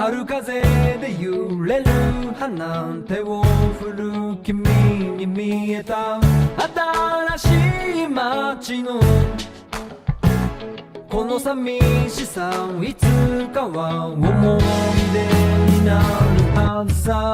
春風で揺れる花手を振る君に見えた新しい街のこの寂しさいつかは思い出になるはずさ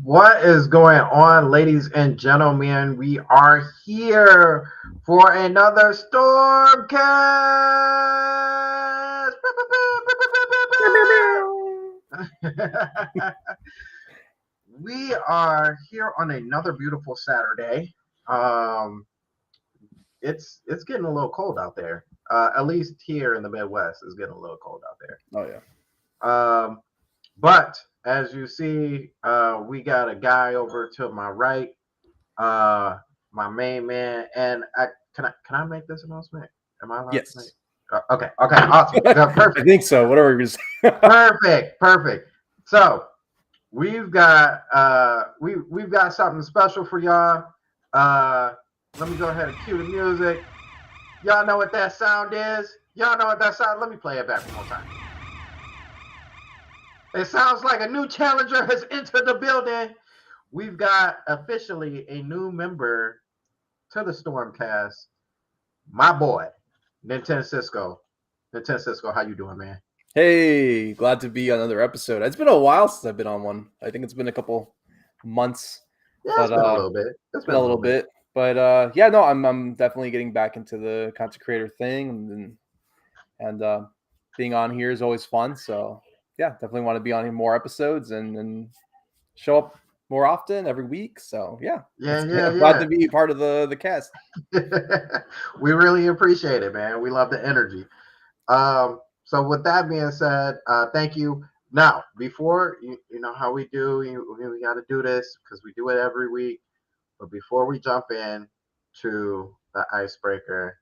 What is going on, ladies and gentlemen? We are here for another Stormcast. We are here on another beautiful Saturday. It's getting a little cold out there. At least here in the Midwest, it's getting a little cold out there. Oh yeah. But as you see, we got a guy over to my right, my main man, and can I make this announcement? Am I allowed yes. to make? Okay, awesome. Perfect. I think so. Whatever you're saying. Perfect. So we've got we've got something special for y'all. Let me go ahead and cue the music. Y'all know what that sound is? Y'all know what that sound? Let me play it back one more time. It sounds like a new challenger has entered the building. We've got officially a new member to the Stormcast. My boy, Nintendo Cisco. Nintendo Cisco, how you doing, man? Hey, glad to be on another episode. It's been a while since I've been on one. I think it's been a couple months. Yeah, it's been a little bit. It's been a little bit. But yeah, no, I'm definitely getting back into the content creator thing, and being on here is always fun. So yeah, definitely want to be on here more episodes and show up more often every week. So yeah. Glad to be part of the cast. We really appreciate it, man. We love the energy. So with that being said, thank you. Now, before you know how we do, we got to do this because we do it every week. But before we jump in to the icebreaker,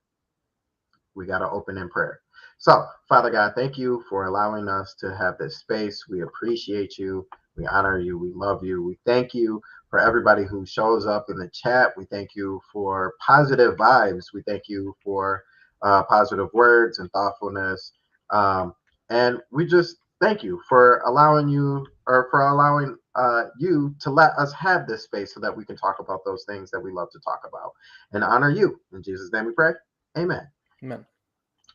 we got to open in prayer. So, Father God, thank you for allowing us to have this space. We appreciate you. We honor you. We love you. We thank you for everybody who shows up in the chat. We thank you for positive vibes. We thank you for positive words and thoughtfulness. And we just thank you for allowing you to let us have this space so that we can talk about those things that we love to talk about and honor you. In Jesus' name we pray. Amen. Amen.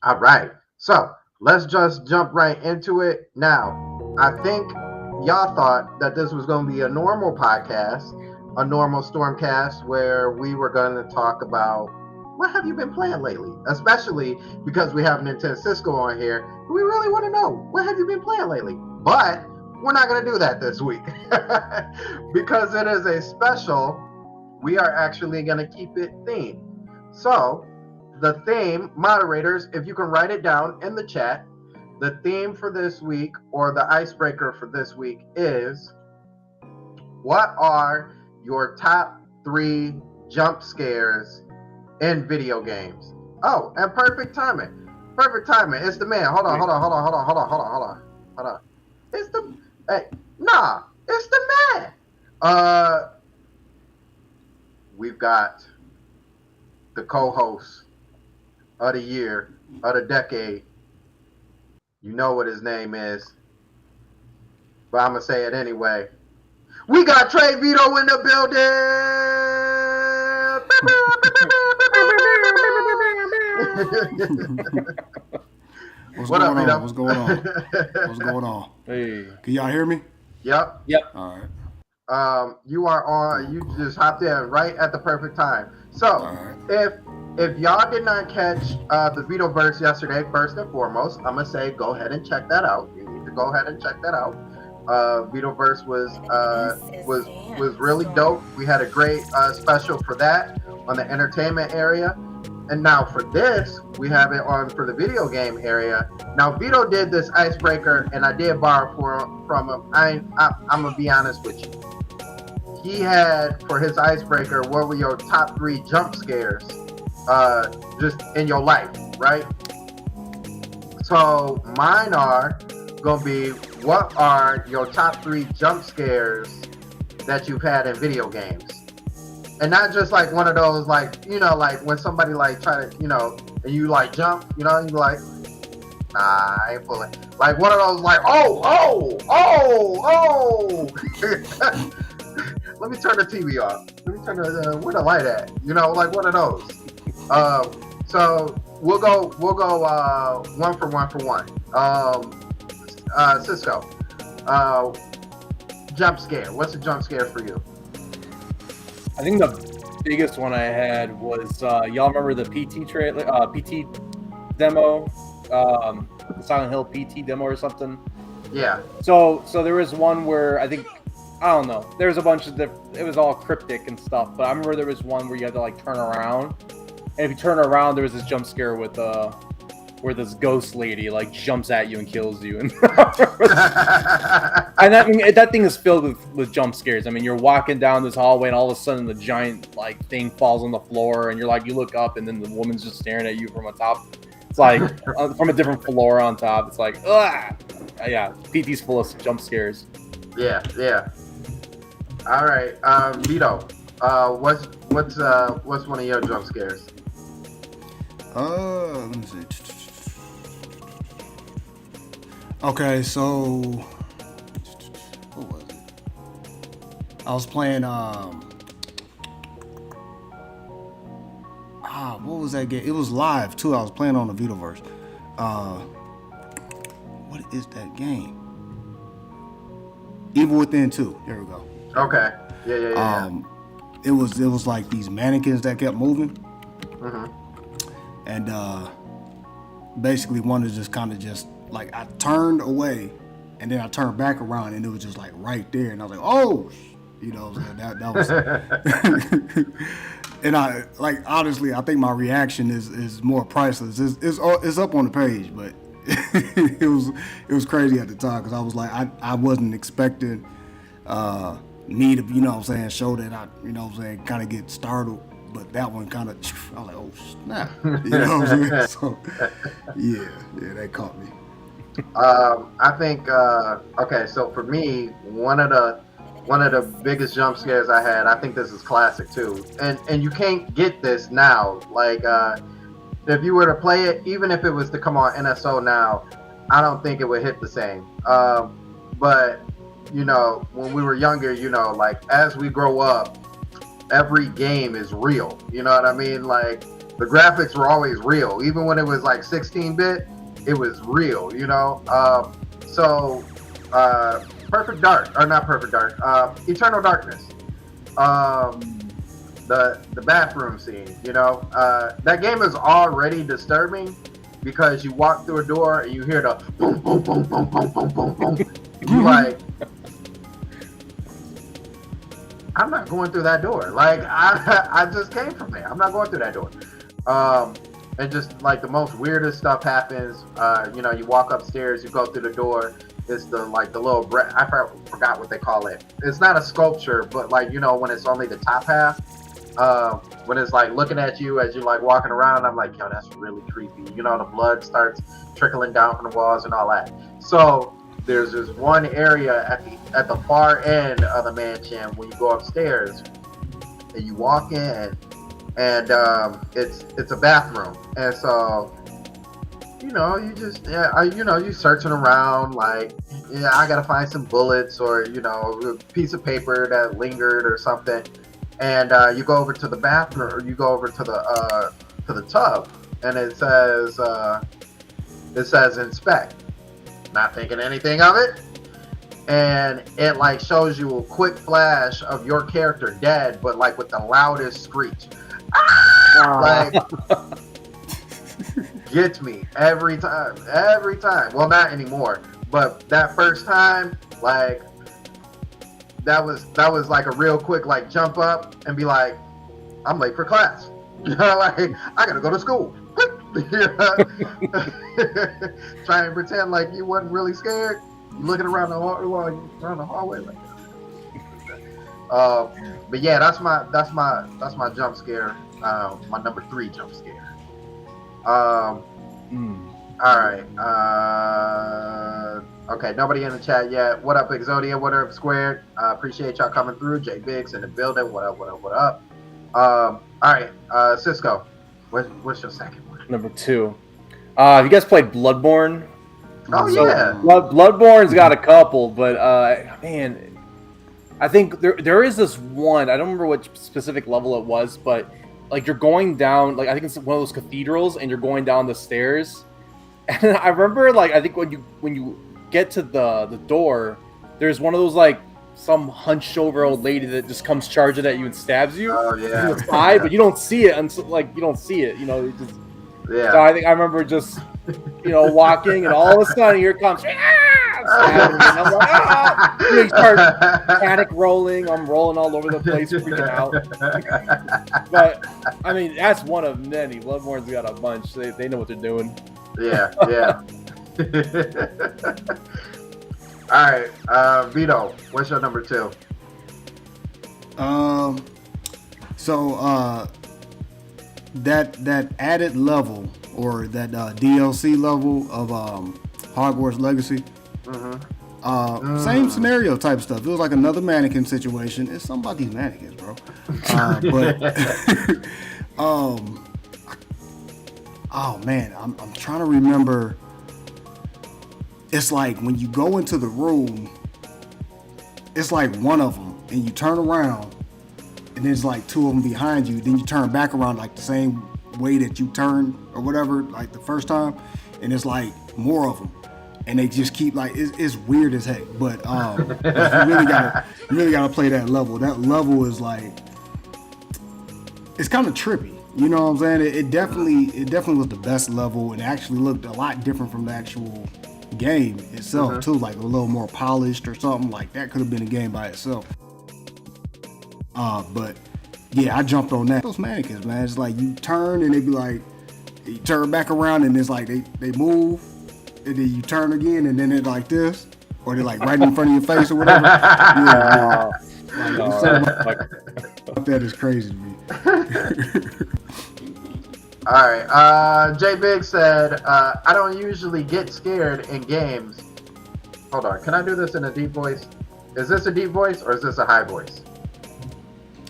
All right. So let's just jump right into it. Now, I think y'all thought that this was going to be a normal podcast, a normal Stormcast, where we were going to talk about what have you been playing lately, especially because we have Nintendo Cisco on here. We really want to know what have you been playing lately. But we're not going to do that this week because it is a special. We are actually going to keep it themed. So the theme, moderators, if you can write it down in the chat, the theme for this week or the icebreaker for this week is, what are your top 3 jump scares in video games? Oh, and perfect timing. It's the man. Hold on. It's the man. We've got the co-host of the year, of the decade, You know what his name is, but I'm gonna say it anyway. We got Trey Vito in the building. What's What going up, Vito? on? What's going on? What's going on? Hey. Can y'all hear me? Yep. All right. You are on. Cool, You cool. just hopped in right at the perfect time. So, All right. if y'all did not catch the Vitoverse yesterday, first and foremost, I'm gonna say go ahead and check that out. You need to go ahead and check that out. Vitoverse was really dope. We had a great special for that on the entertainment area. And now for this, we have it on for the video game area. Now Vito did this icebreaker, and I did borrow from him. I'm gonna be honest with you. He had for his icebreaker, what were your top 3 jump scares, just in your life, right? So mine are gonna be, what are your top 3 jump scares that you've had in video games? And not just like one of those, like, you know, like when somebody like try to, you know, and you like jump, you know, you like, nah, I ain't pulling. Like one of those, like, oh. Let me turn the TV off. Let me turn where the light at? You know, like one of those. So we'll go one for one. Cisco, jump scare. What's a jump scare for you? I think the biggest one I had was y'all remember the PT trailer, PT demo, Silent Hill PT demo or something. Yeah. So there was one where I don't know. There was a bunch of it was all cryptic and stuff, but I remember there was one where you had to like turn around, and if you turn around, there was this jump scare with where this ghost lady like jumps at you and kills you, and and that thing is filled with jump scares. I mean, you're walking down this hallway, and all of a sudden the giant like thing falls on the floor, and you look up, and then the woman's just staring at you from on top. It's like from a different floor on top. It's like, ugh. Yeah, PT's full of jump scares. Yeah. All right, Vito. What's one of your jump scares? Let me see. Okay, so what was it? I was playing what was that game? It was live too. I was playing on the Vitoverse. What is that game? Evil Within 2. There we go. Okay. Yeah. It was like these mannequins that kept moving. Mm-hmm. And basically one is just kind of just like I turned away, and then I turned back around, and it was just like right there, and I was like, oh, you know, that was. And I like honestly, I think my reaction is more priceless. It's up on the page, but it was crazy at the time because I was like I wasn't expecting me to, you know what I'm saying, show that I, you know what I'm saying, kind of get startled. But that one kind of, I was like, oh snap, you know what I'm saying? So, yeah, that caught me. I think okay. So for me, one of the biggest jump scares I had, I think this is classic too, and you can't get this now. Like if you were to play it, even if it was to come on NSO now, I don't think it would hit the same. But you know, when we were younger, you know, like as we grow up, every game is real. You know what I mean? Like the graphics were always real, even when it was like 16-bit. It was real, you know. Perfect Dark, or not Perfect Dark, Eternal Darkness. The bathroom scene, you know. That game is already disturbing because you walk through a door and you hear the boom, boom, boom, boom, boom, boom, boom, boom. You like, I'm not going through that door. Like I just came from there. I'm not going through that door. And just like the most weirdest stuff happens. You know, you walk upstairs, you go through the door. It's the little I forgot what they call it. It's not a sculpture, but like, you know, when it's only the top half. When it's like looking at you as you're like walking around, I'm like, yo, that's really creepy. You know, the blood starts trickling down from the walls and all that. So there's this one area at the far end of the mansion when you go upstairs and you walk in, and it's a bathroom, and so you know, you just, you know, you searching around like, yeah, I gotta find some bullets or, you know, a piece of paper that lingered or something, and you go over to the bathroom or you go over to the tub, and it says inspect. Not thinking anything of it, and it like shows you a quick flash of your character dead, but like with the loudest screech. Like gets me every time. Well, not anymore, but that first time, like that was like a real quick like jump up and be like, I'm late for class. You know, like I gotta go to school. Try and pretend like you wasn't really scared. You looking around the hallway like but yeah, that's my jump scare. My number 3 jump scare. All right. Okay, nobody in the chat yet. What up, Exodia? What up, Squared? Appreciate y'all coming through. Jay Biggs in the building. What up? All right, Cisco. What's your second one? Number 2. Have you guys played Bloodborne? Oh yeah. Bloodborne's got a couple, but man, I think there is this one. I don't remember what specific level it was, but like you're going down, like I think it's one of those cathedrals, and you're going down the stairs. And I remember, like I think when you get to the door, there's one of those like some hunched over old lady that just comes charging at you and stabs you in the side, but you don't see it until you know. It just, yeah. So I think I remember just walking, and all of a sudden here comes. I'm like, you start panic rolling. I'm rolling all over the place, freaking out. But I mean, that's one of many. Bloodborne's got a bunch. They know what they're doing. Yeah. All right, Vito, what's your number 2? So that added level or that DLC level of Hogwarts Legacy. Same scenario type stuff. It was like another mannequin situation. It's something about these mannequins, bro. But oh man, I'm trying to remember. It's like when you go into the room, it's like one of them, and you turn around, and there's like 2 of them behind you. Then you turn back around like the same way that you turned or whatever, like the first time, and it's like more of them. And they just keep like it's weird as heck, but you really gotta play that level. That level is like it's kind of trippy, you know what I'm saying? It definitely was the best level, and it actually looked a lot different from the actual game itself too, like a little more polished or something. Like that could have been a game by itself. But yeah, I jumped on that. Those mannequins, man, it's like you turn and they be like, you turn back around and it's like they move. And then you turn again, and then they're like this, or they're like right in front of your face or whatever. That is crazy to me. All right. Jay Big said, I don't usually get scared in games. Hold on. Can I do this in a deep voice? Is this a deep voice or is this a high voice?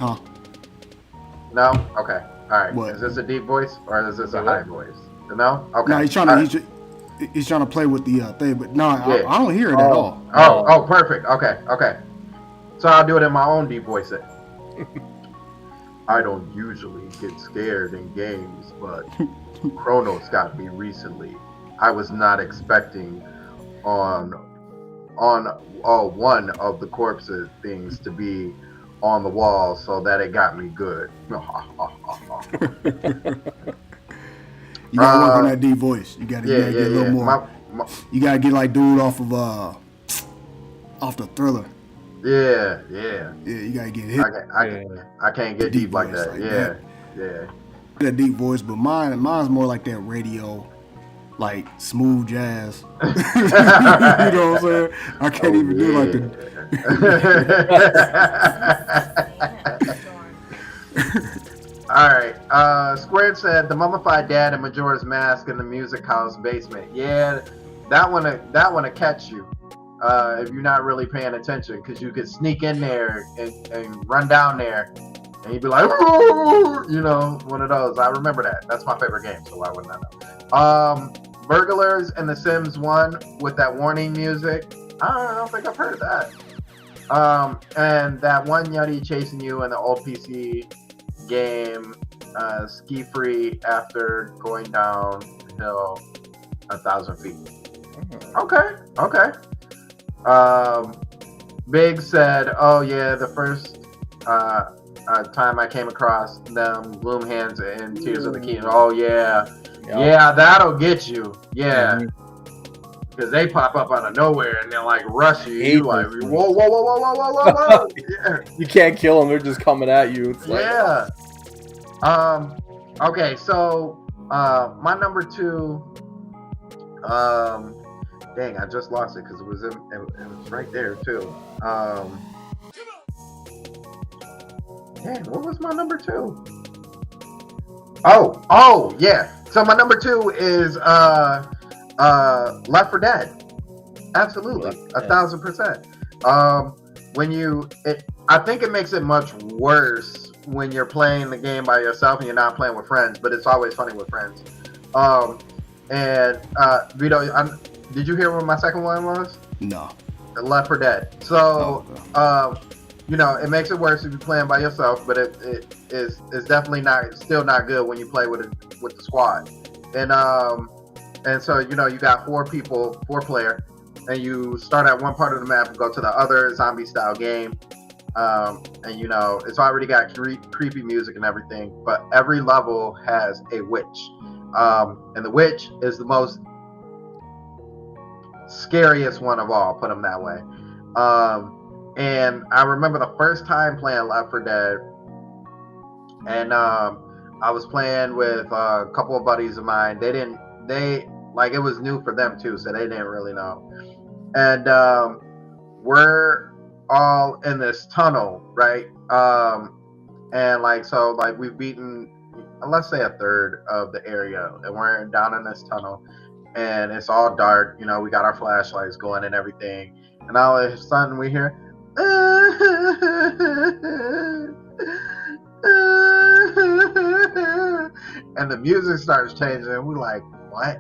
Huh? No? Okay. All right. What? Is this a deep voice or is this a high voice? No? Okay. No, he's trying to play with the thing, but no, I don't hear it at all. Oh, perfect. Okay. So I'll do it in my own deep voice then. I don't usually get scared in games, but Kronos got me recently. I was not expecting on one of the corpses things to be on the wall, so that it got me good. You gotta work on that deep voice. You gotta get a little more. You gotta get like dude off the Thriller. Yeah. You gotta get hit. I can't get deep like that. Yeah. That deep voice, but mine's more like that radio, like smooth jazz. You know what I'm saying? I can't even do like the. All right. Squared said the mummified dad in Majora's Mask in the music house basement. Yeah, that one will catch you if you're not really paying attention, because you could sneak in there and run down there, and you'd be like, ooh, one of those. I remember that. That's my favorite game, so why wouldn't I know? burglars in The Sims 1 with that warning music. I don't think I've heard that. And that one yeti chasing you in the old PC game, ski free after going downhill 1,000 feet. Okay. Big said, "Oh yeah, the first time I came across them Gloom Hands and Tears of the Kingdom. Oh yeah, yeah, that'll get you. Yeah." Because they pop up out of nowhere and they're like rush you. You like whoa. Yeah. You can't kill them; they're just coming at you. It's like, yeah. Okay, so my number 2. Dang, I just lost it because it was right there too. Dang, what was my number 2? Oh yeah. So my number 2 is Left 4 Dead. Absolutely, 1,000%. I think it makes it much worse when you're playing the game by yourself and you're not playing with friends, but it's always funny with friends. Vito, did you hear what my second one was? No. Left 4 Dead. So, it makes it worse if you're playing by yourself, but it is definitely still not good when you play with the squad. And so, you got 4 player, and you start at one part of the map and go to the other zombie style game. And it's already got creepy music and everything, but every level has a witch. And the witch is the most scariest one of all, put them that way. And I remember the first time playing Left 4 Dead, and I was playing with a couple of buddies of mine. It was new for them too, so they didn't really know. And we're all in this tunnel, right? And we've beaten, let's say, a third of the area, and we're down in this tunnel, and it's all dark. We got our flashlights going and everything, and all of a sudden we hear, and the music starts changing, and we're like, what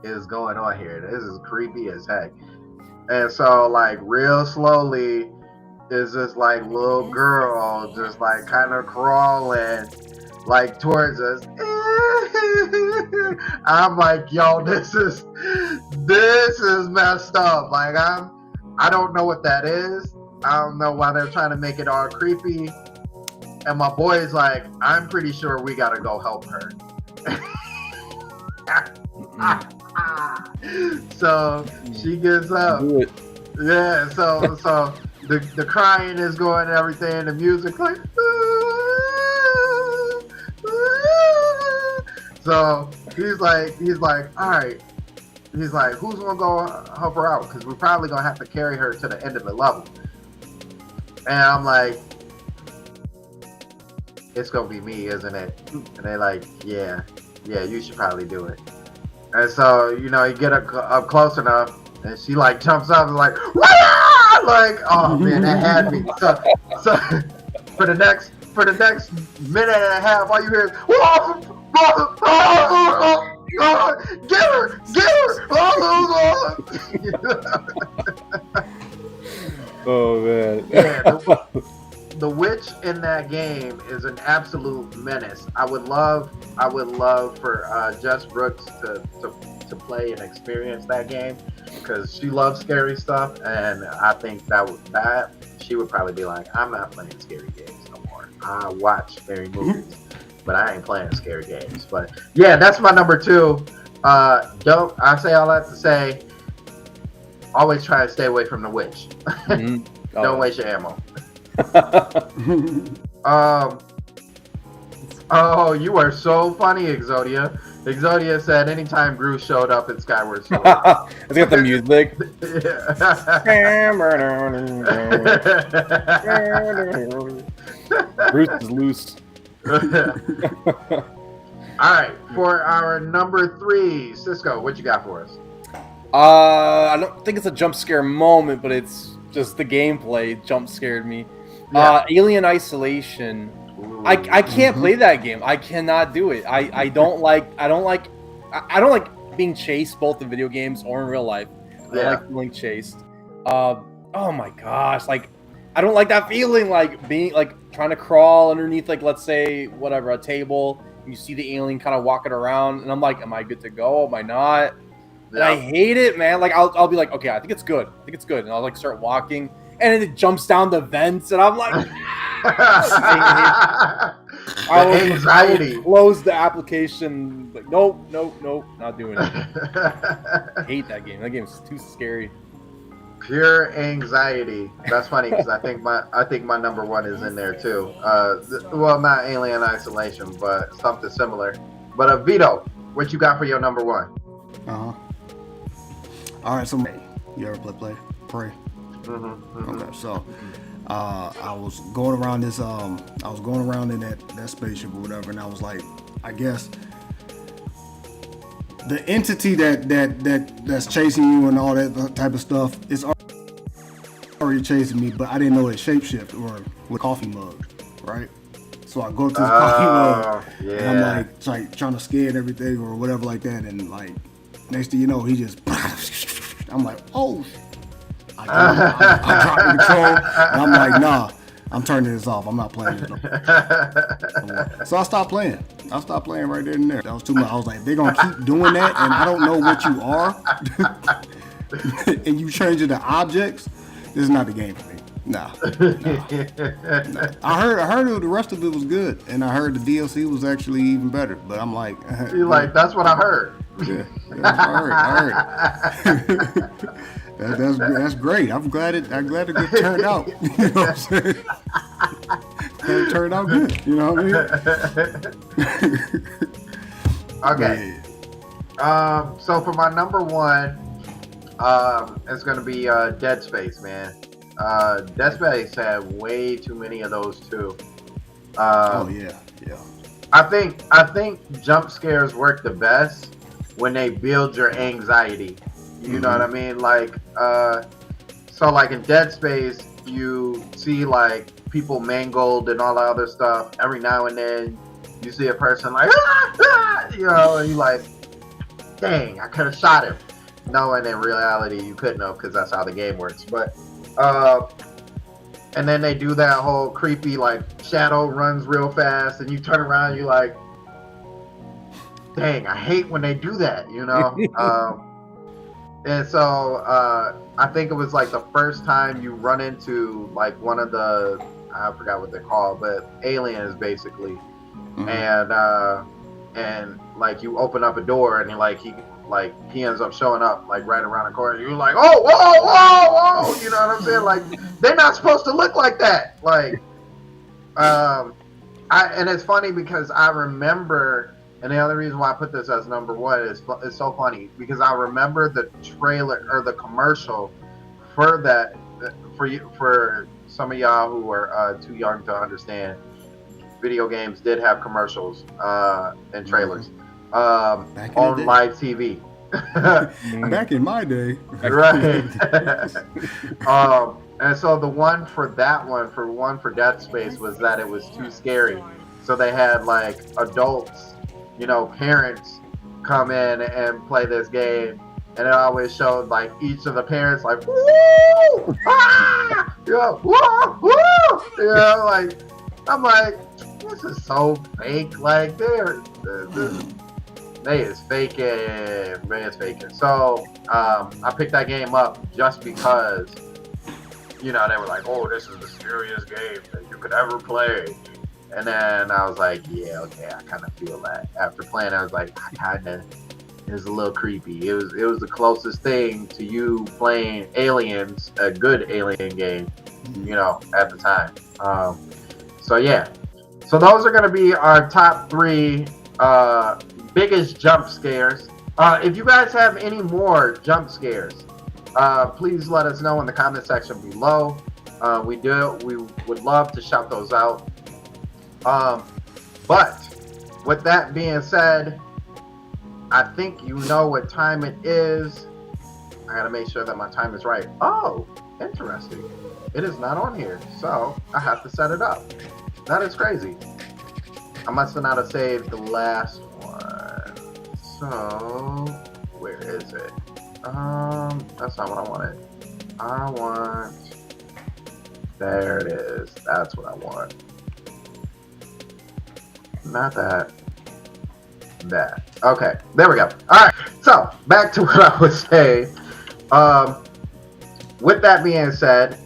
is going on here? This is creepy as heck. And so, real slowly is this little girl just kind of crawling towards us. I'm like, yo, this is messed up. I don't know what that is. I don't know why they're trying to make it all creepy. And my boy's like, I'm pretty sure we gotta go help her. So she gets up. Yeah, so the crying is going and everything, the music so he's like, all right. He's like, who's gonna go help her out? Because we're probably gonna have to carry her to the end of the level. And I'm like, it's gonna be me, isn't it? And they're like, yeah, you should probably do it. And so, you get up close enough, and she jumps up and oh man, that had me. So for the next minute and a half, all you hear is, get her! Oh man. Yeah, the witch in that game is an absolute menace. I would love for Jess Brooks to play and experience that game, because she loves scary stuff, and I think that she would probably be like, I'm not playing scary games no more. I watch scary movies, but I ain't playing scary games. But yeah, that's my number 2. I say all that to say, always try to stay away from the witch. Don't waste your ammo. Oh, you are so funny, Exodia. Exodia said anytime Bruce showed up in Skyward Sword. It's got the music. Bruce is loose. All right, for our number 3, Cisco, what you got for us? I don't think it's a jump scare moment, but it's just the gameplay jump scared me. Yeah. Alien Isolation. I can't play that game. I cannot do it. I don't like being chased both in video games or in real life. I Yeah. like feeling chased. Oh my gosh, like I don't like that feeling, like being like trying to crawl underneath, like let's say whatever, a table, and you see the alien kind of walking around, and I'm like, am I good to go? Am I not? And I hate it, man. Like I'll be like, okay, I think it's good. I think it's good, and I'll like start walking, and then it jumps down the vents, and I'm like, I will close the application. Like, nope, not doing it. I hate that game. That game's too scary. Pure anxiety. That's funny because I think my number one is in there too. Well, not Alien Isolation, but something similar. But Vito, what you got for your number one? All right, so you ever play Prey? Okay, so I was going around this I was going around in that spaceship or whatever, and I was like, I guess the entity that's chasing you and all that type of stuff is already chasing me, but I didn't know it shapeshift or with coffee mug, right? So I go to the coffee mug, and I'm like trying to scan everything or whatever like that, and like next thing you know, he just I'm like, oh. I'm dropping the control, and I'm like, nah, I'm turning this off. I'm not playing it. So I stopped playing. I stopped playing right there and there. That was too much. I was like, they're gonna keep doing that, and I don't know what you are, and you change it to objects. This is not the game for me. Nah. I heard the rest of it was good, and I heard the DLC was actually even better. But I'm like, you're like, that's what I heard. Yeah, that's what I heard. That's great. I'm glad it turned out. You know what I'm saying? It turned out good. You know what I mean? Okay. So for my number one, it's gonna be Dead Space, man. Dead Space had way too many of those too. Oh yeah. I think jump scares work the best when they build your anxiety. You know what I mean? Like, so like in Dead Space, you see like people mangled and all that other stuff. Every now and then, you see a person like, you know, and you like, dang, I could have shot him. No, and in reality, you couldn't have because that's how the game works. But, and then they do that whole creepy like shadow runs real fast, and you turn around, and you're like, dang, I hate when they do that, you know. And so I think it was like the first time you run into like one of the, I forgot what they're called, but aliens basically. And like you open up a door and he ends up showing up like right around the corner. You're like, oh, whoa, you know what I'm saying? Like they're not supposed to look like that. Like, and it's funny because I remember. And the other reason why I put this as number one is it's so funny because I remember the trailer or the commercial for that for some of y'all who are too young to understand. Video games did have commercials and trailers on live TV. Back in my day, right? And so the one for Dead Space was that it was too scary, so they had like adults. You know, parents come in and play this game, and it always showed like each of the parents like, woo, ah, you know, woo, woo, you know, like I'm like, this is so fake. Like they is faking. So I picked that game up just because, you know, they were like, oh, this is the scariest game that you could ever play. And then I was like, yeah, okay, I kind of feel that. After playing, I was like, it was a little creepy. It was the closest thing to you playing Aliens, a good Alien game, you know, at the time. So yeah. So those are going to be our top 3 biggest jump scares. If you guys have any more jump scares, please let us know in the comment section below. We would love to shout those out. But with that being said, I think you know what time it is. I gotta make sure that my time is right. Oh, interesting. It is not on here, so I have to set it up. That is crazy. I must have not have saved the last one. So it? That's not what I wanted. I want. There it is. That's what I want. Not that. That. Okay. There we go. All right. So back to what I was saying. With that being said,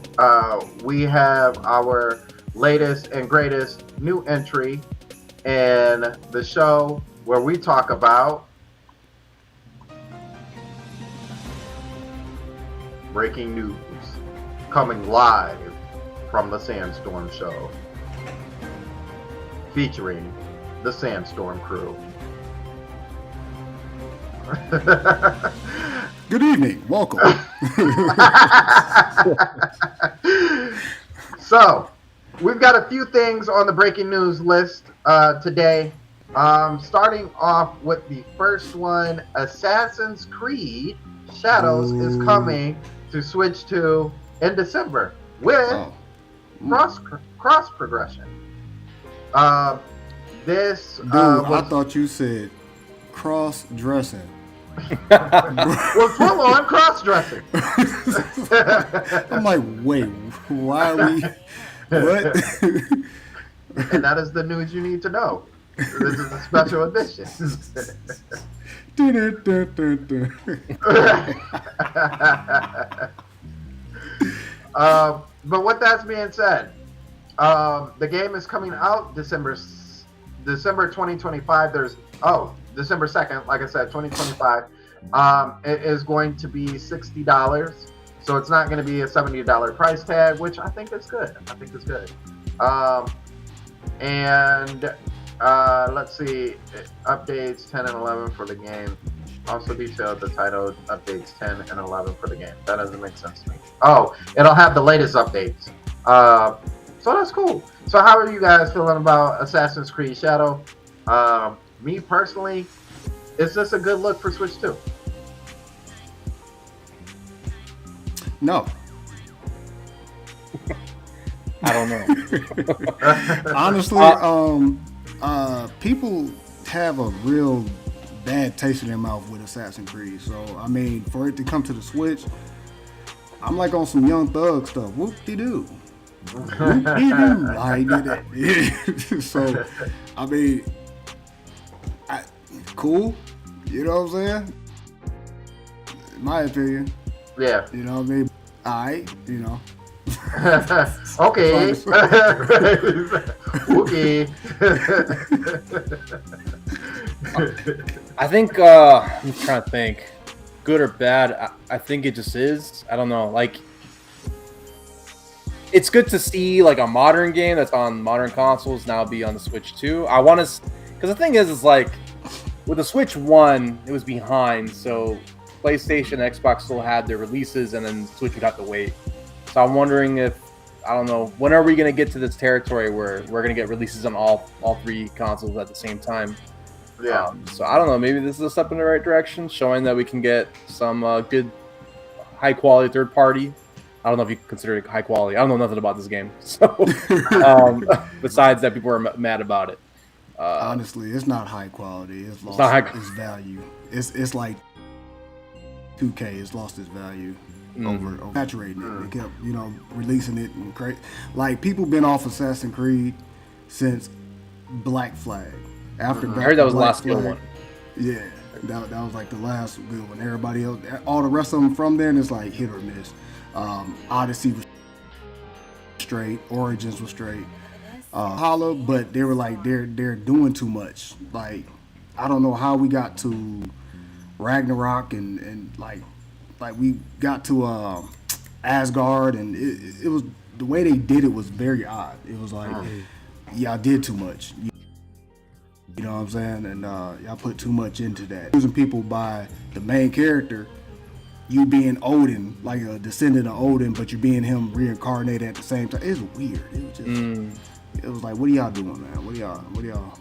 we have our latest and greatest new entry in the show where we talk about breaking news coming live from the Sandstorm Show, featuring the Sandstorm crew. Good evening. Welcome. So, we've got a few things on the breaking news list today. Starting off with the first one, Assassin's Creed Shadows is coming to Switch 2 in December with cross progression. This I thought you said cross dressing. Well, full on cross dressing. I'm like, wait, why are we? What? And that is the news you need to know. This is a special edition. But with that being said, the game is coming out December 2025. December 2nd, like I said, 2025. It is going to be $60. So it's not going to be a $70 price tag, which I think is good. And let's see, updates 10 and 11 for the game. Also detailed the title, updates 10 and 11 for the game. That doesn't make sense to me. Oh, it'll have the latest updates. So that's cool. So how are you guys feeling about Assassin's Creed Shadow? Me personally, is this a good look for Switch 2? No. I don't know. Honestly, people have a real bad taste in their mouth with Assassin's Creed. So, I mean, for it to come to the Switch, I'm like on some Young Thug stuff. Whoop-de-doo. Whoop-de-doo. I did that. So, I mean, cool. You know what I'm saying? In my opinion. Yeah. You know what I mean? Alright, you know. Okay. Okay. I think I'm trying to think, good or bad. I think it just is. I don't know. Like, it's good to see like a modern game that's on modern consoles now be on the Switch 2. I want to, because the thing is like with the Switch 1, it was behind, so PlayStation, Xbox still had their releases, and then Switch would have to wait. So I'm wondering if, I don't know, when are we going to get to this territory where we're going to get releases on all three consoles at the same time? Yeah. So I don't know. Maybe this is a step in the right direction, showing that we can get some good, high quality third party. I don't know if you consider it high quality. I don't know nothing about this game. So besides that, people are mad about it. Honestly, it's not high quality. It's lost its value. It's like 2K has lost its value over saturating it. They kept, releasing it and like people been off Assassin's Creed since Black Flag. After I heard that was the last good one. Yeah, that was like the last good one. Everybody else, all the rest of them from there, and it's like hit or miss. Odyssey was straight, Origins was straight. Holla, but they were like they're doing too much. Like I don't know how we got to Ragnarok and like we got to Asgard, and it was the way they did it was very odd. It was like y'all did too much. You know what I'm saying? And y'all put too much into that. Using people by the main character, you being Odin, like a descendant of Odin, but you being him reincarnated at the same time. It was weird. It was just, it was like, what are y'all doing, man? What are y'all?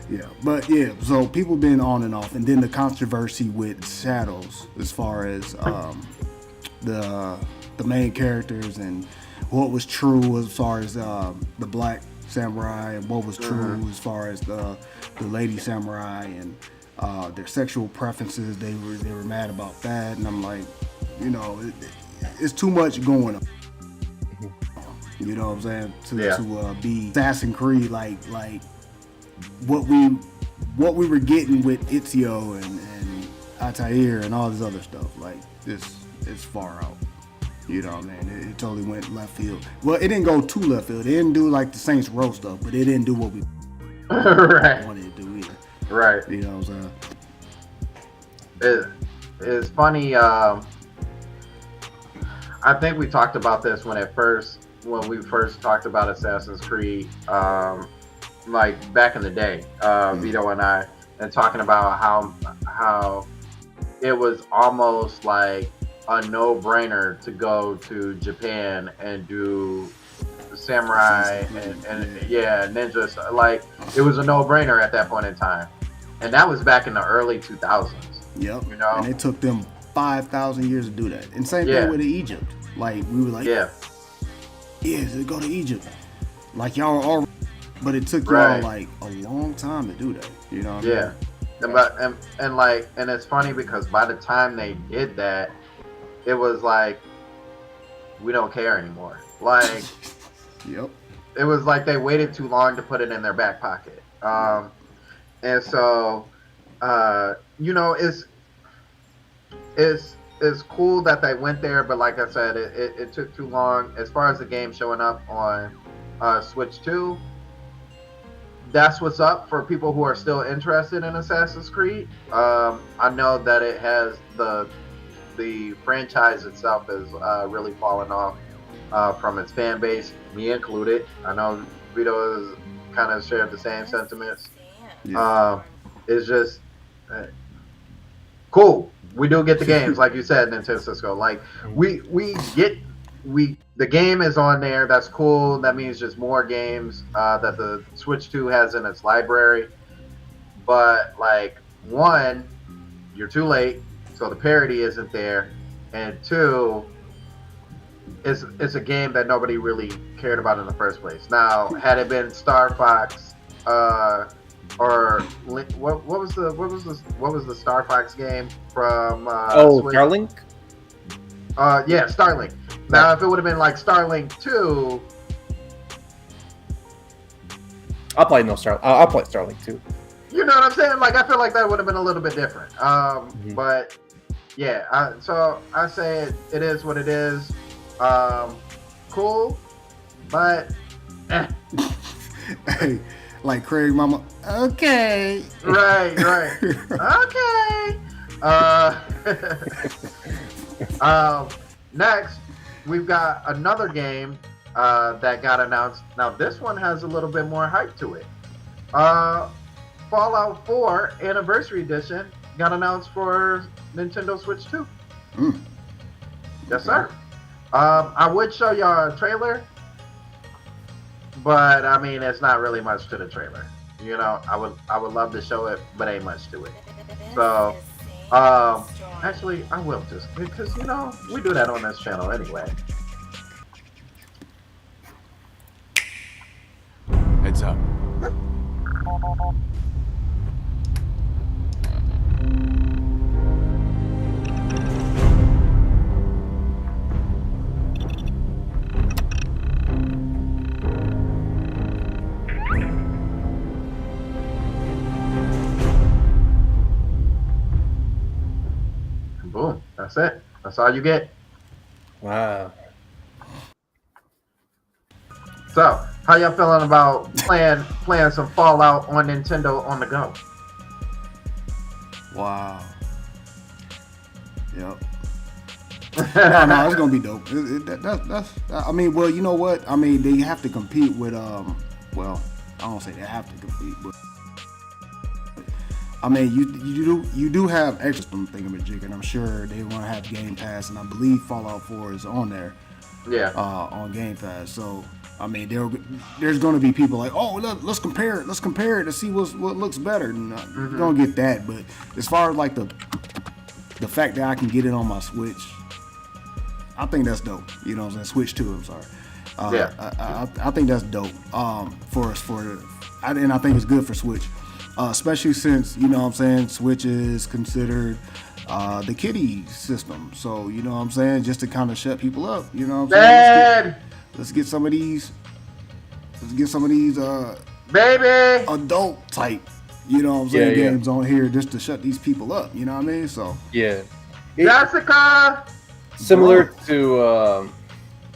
Yeah, but yeah, so people been on and off. And then the controversy with Shadows as far as the main characters and what was true as far as the black samurai and what was true as far as the lady samurai and their sexual preferences. They were mad about that, and I'm like, you know, it's too much going on. You know what I'm saying? To be Assassin's Creed like what we were getting with Ezio and Altair and all this other stuff. Like it's far out. You know what I mean? It totally went left field. Well, it didn't go too left field. It didn't do like the Saints Row stuff, but it didn't do what we wanted it to do either. Right. You know what I'm saying? It's funny. I think we talked about this when we first talked about Assassin's Creed, like back in the day, Vito and I, and talking about how it was almost like a no-brainer to go to Japan and do samurai and ninjas. Like it was a no-brainer at that point in time, and that was back in the early 2000s. Yep. You know, and it took them 5,000 years to do that. And same thing with Egypt. Like we were like, go to Egypt. Like y'all are all, but it took y'all like a long time to do that. You know what I mean? And it's funny because by the time they did that, it was like we don't care anymore. Like, yep. It was like they waited too long to put it in their back pocket. And so, you know, it's cool that they went there, but like I said, it took too long. As far as the game showing up on Switch 2, that's what's up for people who are still interested in Assassin's Creed. I know that it has the franchise itself is really falling off from its fan base, me included. I know Vito has kind of shared the same sentiments. Yeah. It's just cool. We do get the games, like you said, Nintendo Cisco. Like the game is on there. That's cool. That means just more games that the Switch 2 has in its library. But like, one, you're too late, so the parity isn't there, and two, it's a game that nobody really cared about in the first place. Now, had it been Star Fox, or what was the Star Fox game from? Switch? Starlink. Yeah, Starlink. Now, if it would have been like Starlink 2, I'll play Starlink 2. You know what I'm saying? Like, I feel like that would have been a little bit different. But yeah, so I say it is what it is. Cool, but hey, like Craig Mama. Okay. Right. Okay. Next, we've got another game that got announced. Now, this one has a little bit more hype to it. Fallout 4 Anniversary Edition got announced for Nintendo Switch 2. Yes, sir. I would show y'all a trailer, but I mean, it's not really much to the trailer. You know, I would love to show it, but ain't much to it. So, actually, I will just, because, you know, we do that on this channel anyway. Heads up. Boom. That's it. That's all you get. Wow. So, how y'all feeling about playing some Fallout on Nintendo on the go? Wow. Yep. no, it's gonna be dope. That's. I mean, well, you know what? I mean, they have to compete with. Well, I don't say they have to compete, but I mean, you do have extra thingamajig, and I'm sure they want to have Game Pass, and I believe Fallout 4 is on there. Yeah. On Game Pass, so I mean, there's going to be people like, oh, let's compare it to see what looks better. And you're gonna get that, but as far as like the fact that I can get it on my Switch, I think that's dope. You know what I'm saying? Switch 2, I'm sorry. I think that's dope. And I think it's good for Switch. especially since, you know what I'm saying, Switch is considered the kiddie system. So, you know what I'm saying, just to kind of shut people up, you know what I'm saying? Dad, Let's get some of these baby. adult type, you know what I'm saying, Yeah. games on here just to shut these people up, you know what I mean? So, Yeah. Jessica. Similar to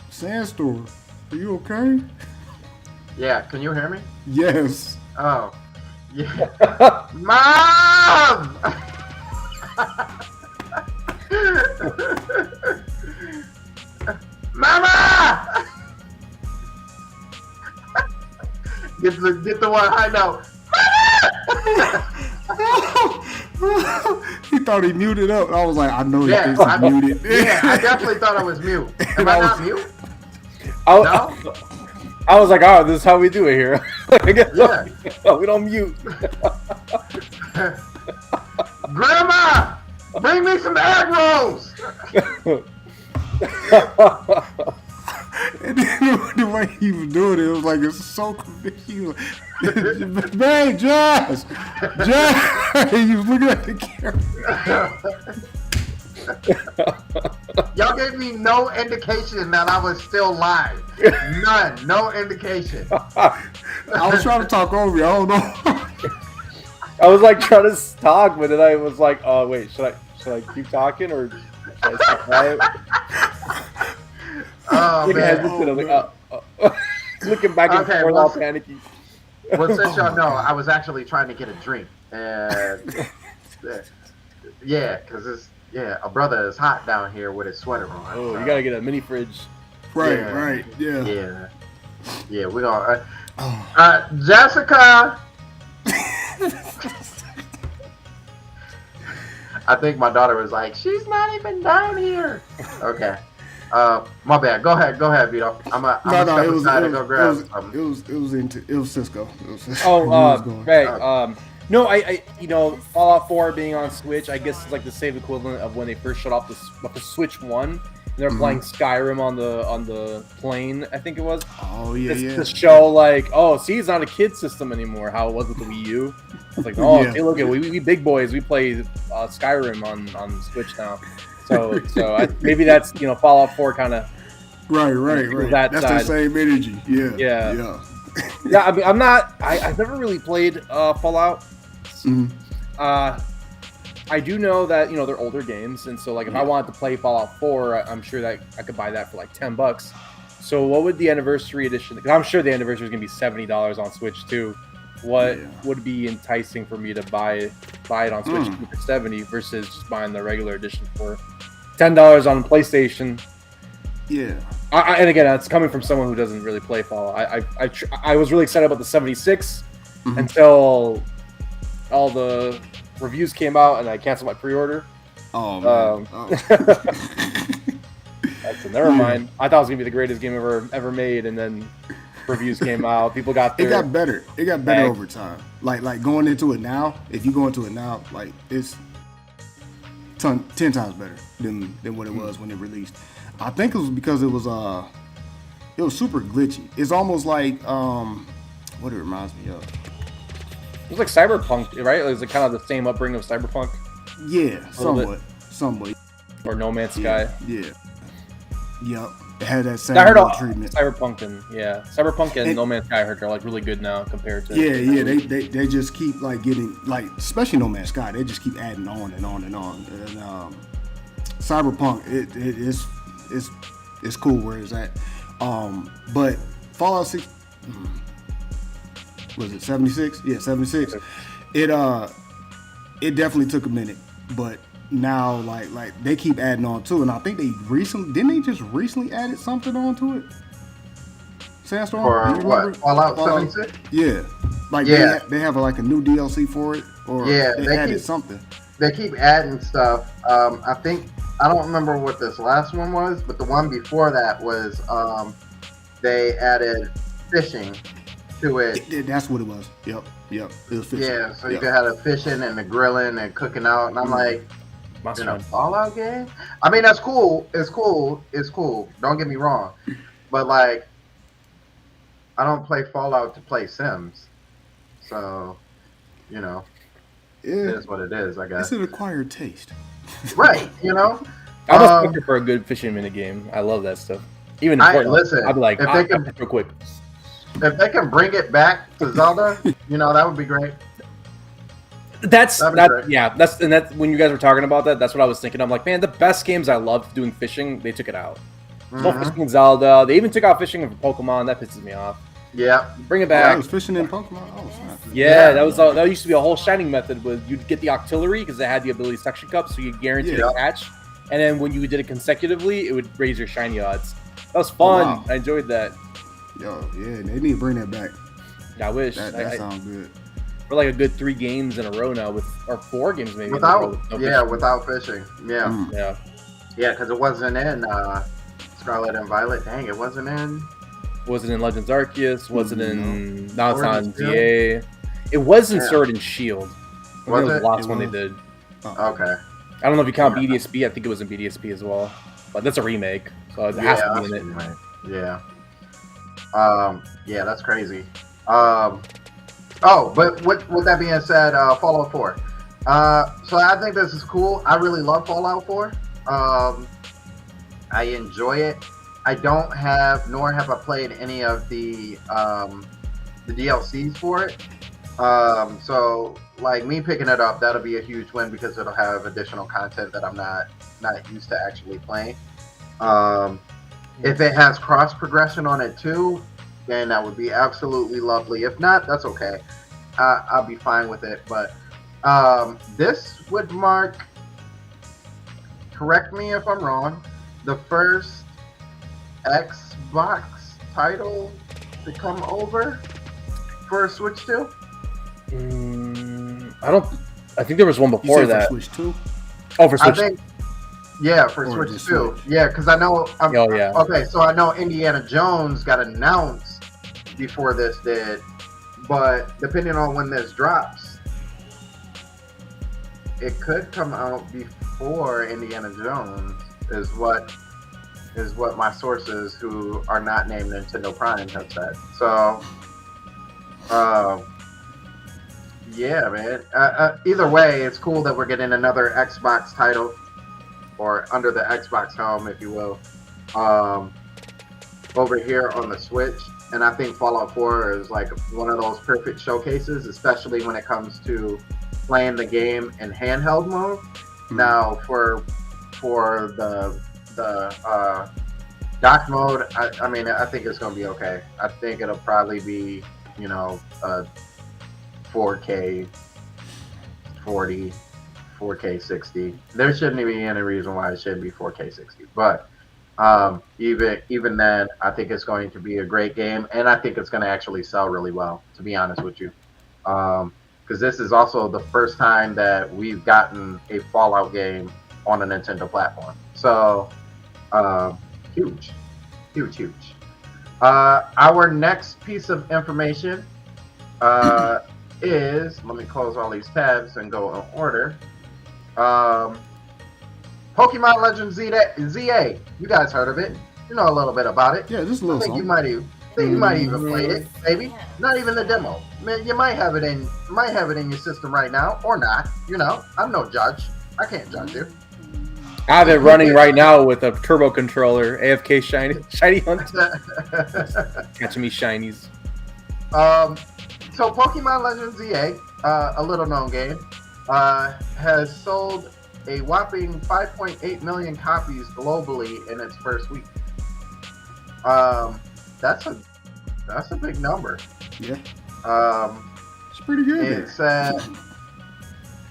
Sandstorm, are you okay? Yeah, can you hear me? Yes. Oh, yeah. Mom! Mama! Get the one high note. He thought he muted up. I was like, I know he Yeah, thinks he's muted. Yeah, I definitely thought I was mute. Am I not mute? I, I was like, oh, this is how we do it here. I guess Yeah. we don't mute. Grandma, bring me some egg rolls. And then the way he was doing it was like, it's so convincing. He was like, man, Josh! He was looking at the camera. Y'all gave me no indication that I was still live. None. No indication. I was trying to talk over you. I don't know. I was like trying to talk, but then I was like, oh wait, should I keep talking or should I stop quiet? Oh, man. I was like, looking back and forth, all panicky. Well, since y'all know, I was actually trying to get a drink. And yeah, because a brother is hot down here with his sweater on. Oh, so. you gotta get a mini fridge. Right, yeah. Yeah, we're going to. Jessica! I think my daughter was like, she's not even down here. Okay. My bad. Go ahead, Vito. I'm gonna step aside and go grab something. It was Cisco. Right. No, I Fallout 4 being on Switch, I guess it's like the same equivalent of when they first shut off the Switch 1. And they're playing Skyrim on the plane, I think it was. Oh yeah, To show like, oh, see, it's not a kid system anymore. How it was with the Wii U. I was like, oh, Yeah. hey, look at we big boys. We play Skyrim on Switch now. So maybe that's Fallout 4 kind of. Right. That's the same energy. Yeah. Yeah, I mean, I've never really played Fallout. I do know that they're older games, and so like if I wanted to play Fallout 4, I'm sure that I could buy that for like $10. So what would the anniversary edition? Because I'm sure the anniversary is gonna be $70 on Switch too. What would be enticing for me to buy it on Switch for $70 versus just buying the regular edition for $10 on PlayStation? Yeah. And again, that's coming from someone who doesn't really play Fallout. I was really excited about the 76 until all the reviews came out and I canceled my pre-order. Oh man. Never mind. I thought it was gonna be the greatest game ever made, and then reviews came out. People got there. It got better. It got better over time. Like going into it now. If you go into it now, like it's 10 times better than what it was when it released. I think it was because it was super glitchy. It's almost like what it reminds me of. It was like Cyberpunk, right? It was like kind of the same upbringing of Cyberpunk. Yeah, somewhat. Or No Man's Sky. Yeah. Yep. It had that same I heard all treatment. Cyberpunk and No Man's Sky I heard are like really good now compared to. Yeah. They just keep like getting like, especially No Man's Sky. They just keep adding on and on and on. And Cyberpunk, it's cool where it's at. But Fallout 6. Was it 76? Yeah, 76. It definitely took a minute, but now like they keep adding on to it. And I think they just recently added something onto it? Sandstorm? For what? Fallout 76? Yeah. Like they have like a new DLC for it, or they added something. They keep adding stuff. I don't remember what this last one was, but the one before that was they added fishing to it. That's what it was. Yep. It was fishing. Yeah, so you could have the fishing and the grilling and cooking out, and I'm like, Fallout game? I mean, that's cool. It's cool. Don't get me wrong, but like, I don't play Fallout to play Sims, so you know, it Yeah, is what it is, I it's guess. an acquired taste. Right, you know. I'm a sucker for a good fishing mini game. I love that stuff. Even in I Portland, listen. I'd be like, If ah, they can, real quick. if they can bring it back to Zelda, you know, that would be great. That's That'd be that. great. Yeah, that's when you guys were talking about that. That's what I was thinking. I'm like, man, the best games I loved doing fishing, they took it out. No Mhm. fishing in Zelda. They even took out fishing in Pokemon. That pisses me off. Yeah. Bring it Oh, I back. was fishing in Pokemon. Oh, snap. Yeah, that used to be a whole shining method. With you'd get the octillery because it had the ability to suction cup, so you guaranteed Yeah. a catch. And then when you did it consecutively, it would raise your shiny odds. That was Oh, fun. wow. I enjoyed that. Yo, yeah, they need to bring that back. I wish. That sounds good. We're like a good 3 games in a row now or 4 games maybe. Without, in a row with no yeah, fishing. without fishing. Yeah. Mm. Yeah. Yeah, because it wasn't in Scarlet and Violet. Dang, it wasn't in. Was it in Legends Arceus? Was it in? Now it's Sword on and Shield? GA. It was in Yeah. Sword and Shield. I think Was it was it? the last It one they was. did. Okay. I don't know if you count Yeah. BDSP. I think it was in BDSP as well. But that's a remake, so it has to be in it. Right. Yeah. Yeah, that's crazy. But with that being said, Fallout 4. So I think this is cool. I really love Fallout 4. I enjoy it. I don't have, nor have I played any of the DLCs for it. So like me picking it up, that'll be a huge win because it'll have additional content that I'm not used to actually playing. If it has cross progression on it too, then that would be absolutely lovely. If not, that's okay. I'll be fine with it. But this would mark, correct me if I'm wrong, the first Xbox title to come over for Switch 2. I think there was one You before said that. for Switch 2? Oh, for I Switch. think, yeah, for Or Switch just 2. Switch. Yeah, because I know. Oh, yeah. Okay, so I know Indiana Jones got announced before this did, but depending on when this drops, it could come out before Indiana Jones. Is what my sources, who are not named Nintendo Prime, have said. So, yeah, man. Either way, it's cool that we're getting another Xbox title, or under the Xbox helm, if you will, over here on the Switch. And I think Fallout 4 is like one of those perfect showcases, especially when it comes to playing the game in handheld mode. Mm-hmm. Now, for the dock mode, I mean, I think it's going to be okay. I think it'll probably be, you know, 4K 40, 4K 60. There shouldn't be any reason why it shouldn't be 4K 60. But even then, I think it's going to be a great game, and I think it's going to actually sell really well, to be honest with you. Because this is also the first time that we've gotten a Fallout game on a Nintendo platform. So, huge. Our next piece of information is, let me close all these tabs and go in order. Pokemon Legends ZA. You guys heard of it? You know a little bit about it. Yeah, just a I little think you something. might even played it, maybe. Not even the demo. Man, you might have it in your system right now, or not. You know, I'm no judge. I can't judge you. I have it running right now with a turbo controller, AFK shiny hunt, catching me shinies. So Pokemon Legends ZA, a little known game, has sold a whopping 5.8 million copies globally in its first week. That's a big number. Yeah, It's pretty good. It's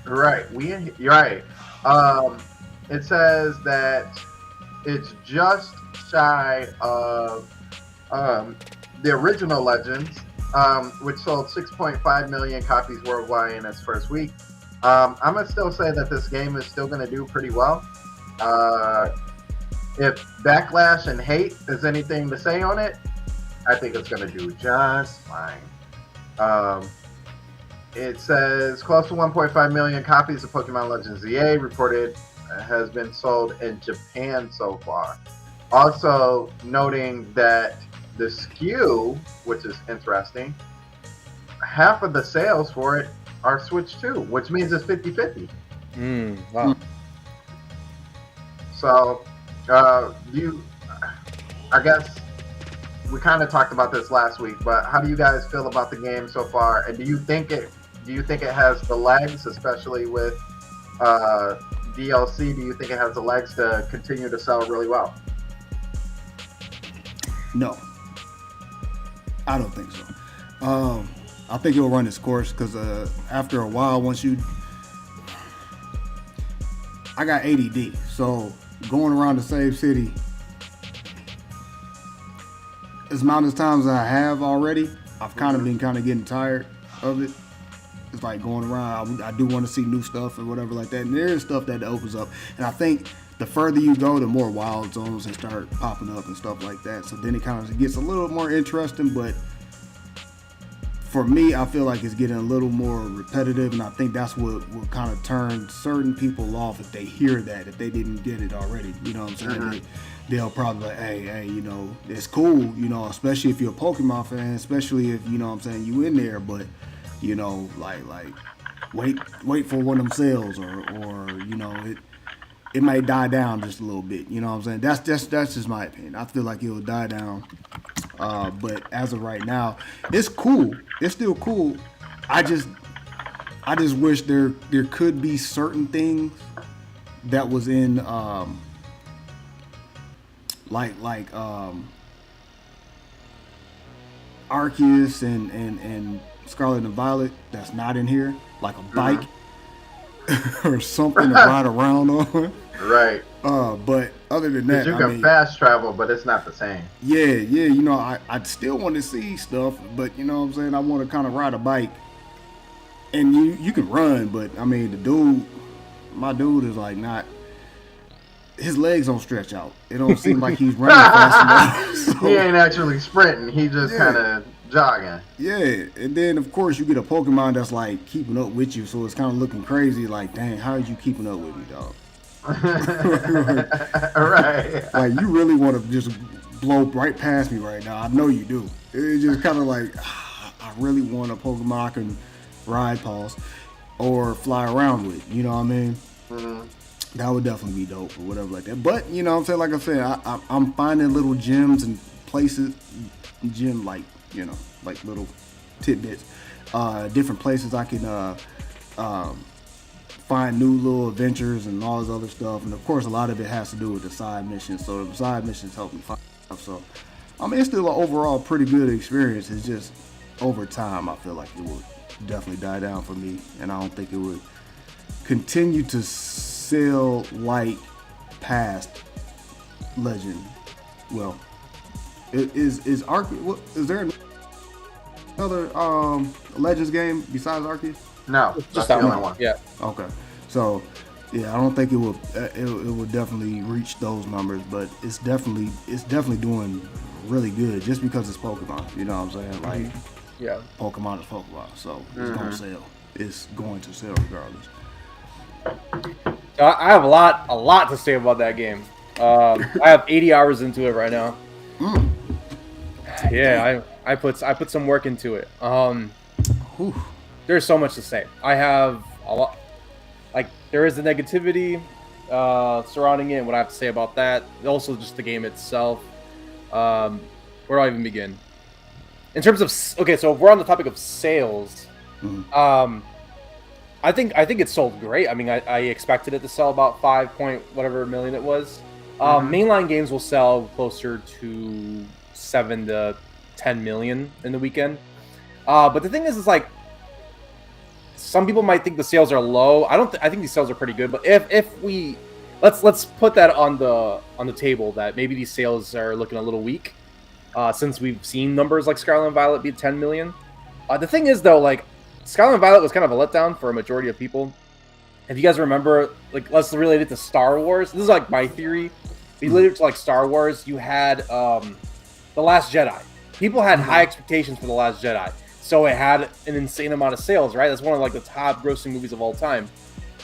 right. You're right. It says that it's just shy of the original Legends, which sold 6.5 million copies worldwide in its first week. I'm gonna still say that this game is still gonna do pretty well. If backlash and hate is anything to say on it, I think it's gonna do just fine. It says close to 1.5 million copies of Pokemon Legends ZA reported has been sold in Japan so far. Also noting that the SKU, which is interesting, half of the sales for it are Switch 2, which means it's 50-50. Wow. So, I guess we kind of talked about this last week, but how do you guys feel about the game so far? And do you think it has the legs, especially with DLC? Do you think it has the legs to continue to sell really well? No, I don't think so. I think it'll run its course because after a while, I got ADD, so going around the same city as amount of times as I have already, I've kind of been getting tired of it. It's like going around. I do want to see new stuff or whatever like that, and there is stuff that opens up. And I think the further you go, the more wild zones they start popping up and stuff like that. So then it kind of gets a little more interesting, but for me, I feel like it's getting a little more repetitive, and I think that's what will kind of turn certain people off if they hear that, if they didn't get it already. You know what I'm saying? They'll probably like, hey, you know, it's cool, you know, especially if you're a Pokemon fan, especially if, you know what I'm saying, you in there, but, you know, like wait for one of them sales or you know, it might die down just a little bit. You know what I'm saying? That's just my opinion. I feel like it will die down. But as of right now, it's cool. It's still cool. I just wish there could be certain things that was in like Arceus and Scarlet and Violet that's not in here, like a bike or something to ride around on. Right. But other than that, you can fast travel, but it's not the same. Yeah. You know, I still want to see stuff, but you know what I'm saying? I want to kind of ride a bike. And you can run, but I mean, my dude is like not. His legs don't stretch out. It don't seem like he's running fast enough. So, he ain't actually sprinting. He just kind of jogging. Yeah, and then of course you get a Pokemon that's like keeping up with you, so it's kind of looking crazy. Like, dang, how are you keeping up with me, dog? Right. Like, you really want to just blow right past me right now. I know you do. It's just kind of like, I really want a Pokemon I can ride past or fly around with. You know what I mean? Mm-hmm. That would definitely be dope or whatever like that. But, you know what I'm saying? Like I said, I'm finding little gems and places, like, you know, like little tidbits, different places I can find new little adventures and all this other stuff. And, of course, a lot of it has to do with the side missions. So the side missions help me find stuff. So, I mean, it's still an overall pretty good experience. It's just over time, I feel like it would definitely die down for me. And I don't think it would continue to sell like past Legend. Well, is there another Legends game besides Arceus? No, just that the only one. Yeah. Okay. So yeah, I don't think it will definitely reach those numbers, but it's definitely doing really good just because it's Pokemon. You know what I'm saying? Like, yeah, Pokemon is Pokemon, so it's gonna sell. It's going to sell regardless. I have a lot to say about that game. I have 80 hours into it right now. Yeah, I put some work into it. There's so much to say. I have a lot. Like, there is the negativity surrounding it, and what I have to say about that. Also, just the game itself. Where do I even begin? In terms of so if we're on the topic of sales, I think it sold great. I mean, I expected it to sell about 5 point whatever million it was. Mainline games will sell closer to 7 to 10 million in the weekend. But the thing is like, some people might think the sales are low. I think these sales are pretty good. But if we let's put that on the table that maybe these sales are looking a little weak, since we've seen numbers like Scarlet and Violet be 10 million. The thing is though, like, Scarlet and Violet was kind of a letdown for a majority of people. If you guys remember, like, let's relate it to Star Wars. This is like my theory. If you relate it to like Star Wars, you had The Last Jedi. People had high expectations for The Last Jedi. So it had an insane amount of sales, right? That's one of like the top grossing movies of all time.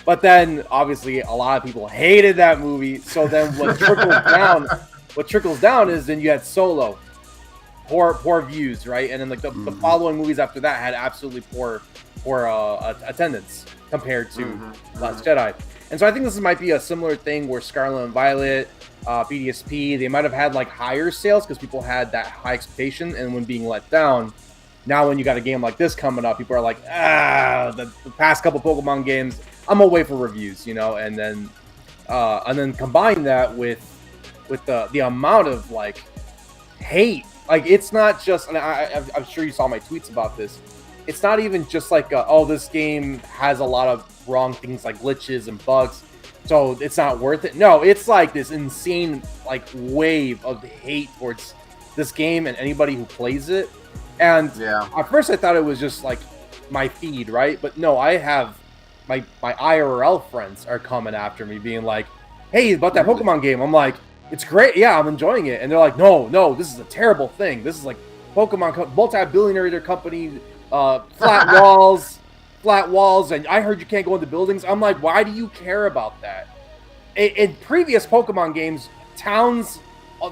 But then obviously a lot of people hated that movie. So then what trickles down is then you had Solo. poor views, right? And then like the following movies after that had absolutely poor attendance compared to Last Jedi. And so I think this might be a similar thing where Scarlet and Violet, BDSP, they might have had like higher sales because people had that high expectation, and when being let down, now when you got a game like this coming up, people are like, the past couple Pokemon games, I'm gonna wait for reviews, you know, and then combine that with the amount of like hate. Like, it's not just, and I'm sure you saw my tweets about this. It's not even just like, this game has a lot of wrong things like glitches and bugs, so it's not worth it. No, it's like this insane like wave of hate towards this game and anybody who plays it. And at first I thought it was just like my feed, right? But no, I have my IRL friends are coming after me being like, hey, about that Pokemon game. I'm like, it's great. Yeah, I'm enjoying it. And they're like, no, this is a terrible thing. This is like Pokemon, multi-billionaire company, flat walls, and I heard you can't go into buildings. I'm like, why do you care about that? In previous Pokemon games, towns,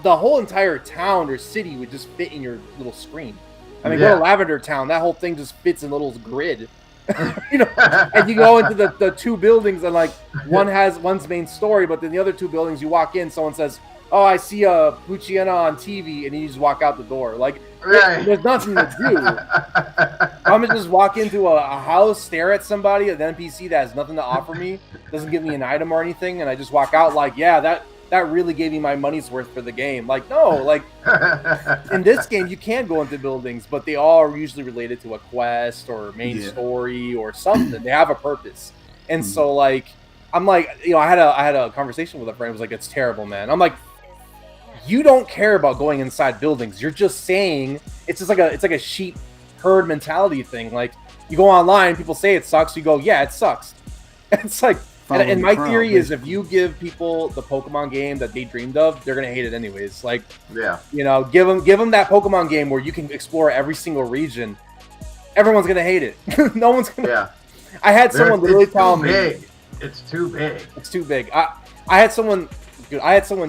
the whole entire town or city would just fit in your little screen. I mean, go to Lavender Town, that whole thing just fits in a little grid. You know, and you go into the two buildings, and like one's main story, but then the other two buildings, you walk in, someone says, oh, I see a Puchiana on TV, and you just walk out the door. Like, there's nothing to do. I'm gonna just walk into a house, stare at somebody, an NPC that has nothing to offer me, doesn't give me an item or anything, and I just walk out like, yeah, that really gave me my money's worth for the game. Like, no, like, in this game, you can go into buildings, but they all are usually related to a quest or main story or something. They have a purpose. And so, like, I'm like, you know, I had a conversation with a friend who was like, it's terrible, man. I'm like, you don't care about going inside buildings. You're just saying, it's like a sheep herd mentality thing. Like, you go online, people say it sucks, you go, yeah, it sucks. And it's like, and my theory is, if you give people the Pokemon game that they dreamed of, they're gonna hate it anyways. Like, you know, give them that Pokemon game where you can explore every single region. Everyone's gonna hate it. No one's gonna. I had someone literally tell me, it's too big. It's too big. I had someone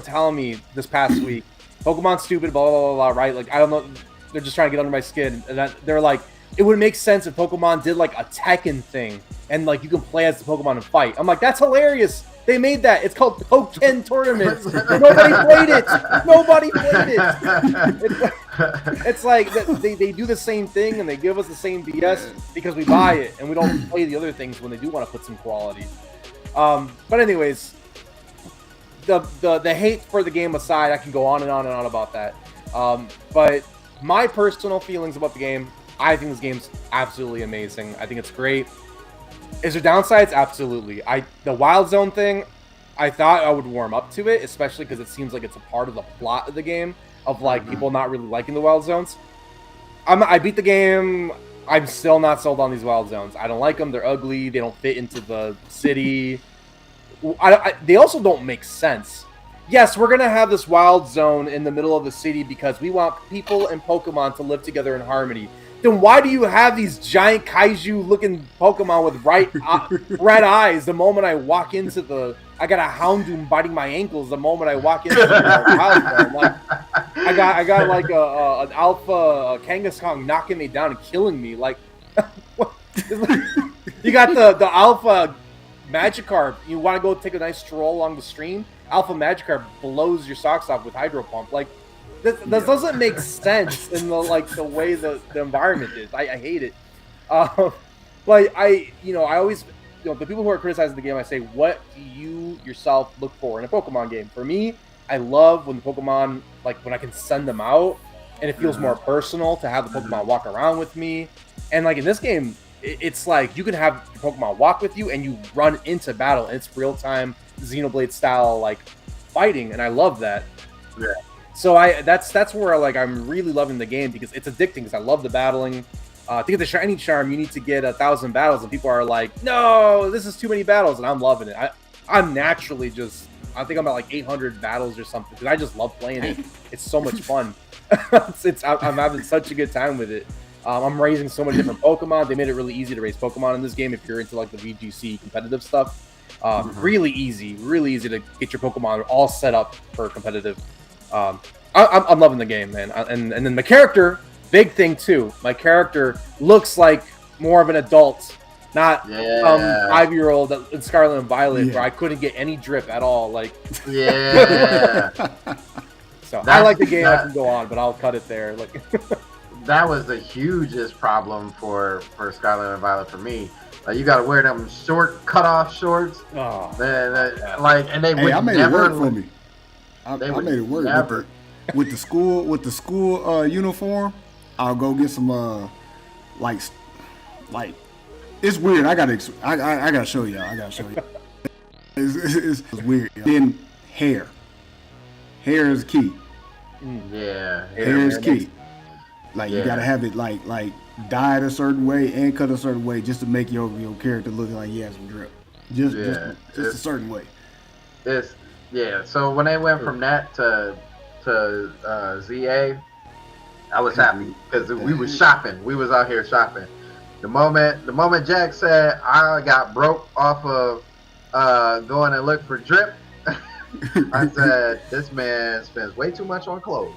telling me this past week, Pokemon's stupid, blah blah blah blah. Right? Like, I don't know. They're just trying to get under my skin, and they're like, it would make sense if Pokemon did like a Tekken thing, and like you can play as the Pokemon and fight. I'm like, that's hilarious. They made that. It's called Pokken Tournaments. Nobody played it. Nobody played it. It's like they do the same thing, and they give us the same BS because we buy it, and we don't play the other things when they do want to put some quality. But anyways, the hate for the game aside, I can go on and on and on about that. But my personal feelings about the game, I think this game's absolutely amazing. I think it's great. Is there downsides? Absolutely. The Wild Zone thing, I thought I would warm up to it, especially because it seems like it's a part of the plot of the game, of like people not really liking the Wild Zones. I beat the game. I'm still not sold on these Wild Zones. I don't like them. They're ugly. They don't fit into the city. They also don't make sense. Yes, we're going to have this Wild Zone in the middle of the city because we want people and Pokemon to live together in harmony. Then why do you have these giant kaiju-looking Pokemon with red eyes the moment I walk into I got a Houndoom biting my ankles the moment I walk into the Wild Zone. Like, I got like an Alpha Kangaskhan knocking me down and killing me. Like, you got the Alpha Magikarp. You want to go take a nice stroll along the stream? Alpha Magikarp blows your socks off with Hydro Pump. Like, this doesn't make sense in the way the environment is. I hate it. But I always, the people who are criticizing the game, I say, what do you yourself look for in a Pokemon game? For me, I love when the Pokemon, like, when I can send them out and it feels more personal to have the Pokemon walk around with me. And like in this game, it's like you can have your Pokemon walk with you and you run into battle, and it's real time Xenoblade style like fighting, and I love that. Yeah. So that's where like I'm really loving the game, because it's addicting, because I love the battling. To get the shiny charm, you need to get 1,000 battles, and people are like, "No, this is too many battles," and I'm loving it. I'm naturally I think I'm at like 800 battles or something, because I just love playing it. It's so much fun. I'm having such a good time with it. I'm raising so many different Pokemon. They made it really easy to raise Pokemon in this game if you're into like the VGC competitive stuff. Really easy to get your Pokemon all set up for competitive. I'm loving the game, man. And then my character, big thing too. My character looks like more of an adult, not 5-year-old in Scarlet and Violet, where I couldn't get any drip at all. Like, so I like the game. I can go on, but I'll cut it there. Like, that was the hugest problem for Scarlet and Violet for me. Like, you got to wear them short, cut-off shorts. Oh, and they would I made never. It work for me. I made it work with the school uniform. I'll go get some like it's weird. I gotta show y'all. It's weird. Then hair is key. Yeah, hair is key. Like you gotta have it like dyed a certain way and cut a certain way just to make your character look like he has some drip. Just a certain way. So when they went from that to ZA, I was happy because we was shopping. We was out here shopping. The moment Jack said I got broke off of going and look for drip, I said this man spends way too much on clothes.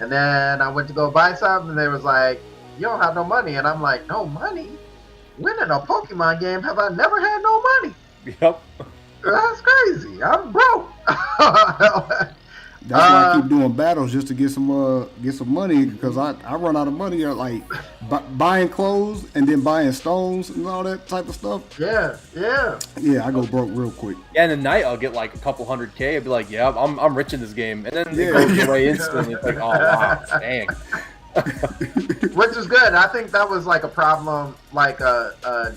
And then I went to go buy something, and they was like, "You don't have no money," and I'm like, "No money? When in a Pokemon game have I never had no money?" Yep. That's crazy. I'm broke. That's why I keep doing battles just to get some money because I run out of money like buying clothes and then buying stones and all that type of stuff. Yeah. I go broke real quick. Yeah, in the night I'll get like a couple $100K. I'd be like, yeah, I'm rich in this game, and then it goes away instantly. It's like, oh wow, dang. Which is good. I think that was like a problem, like a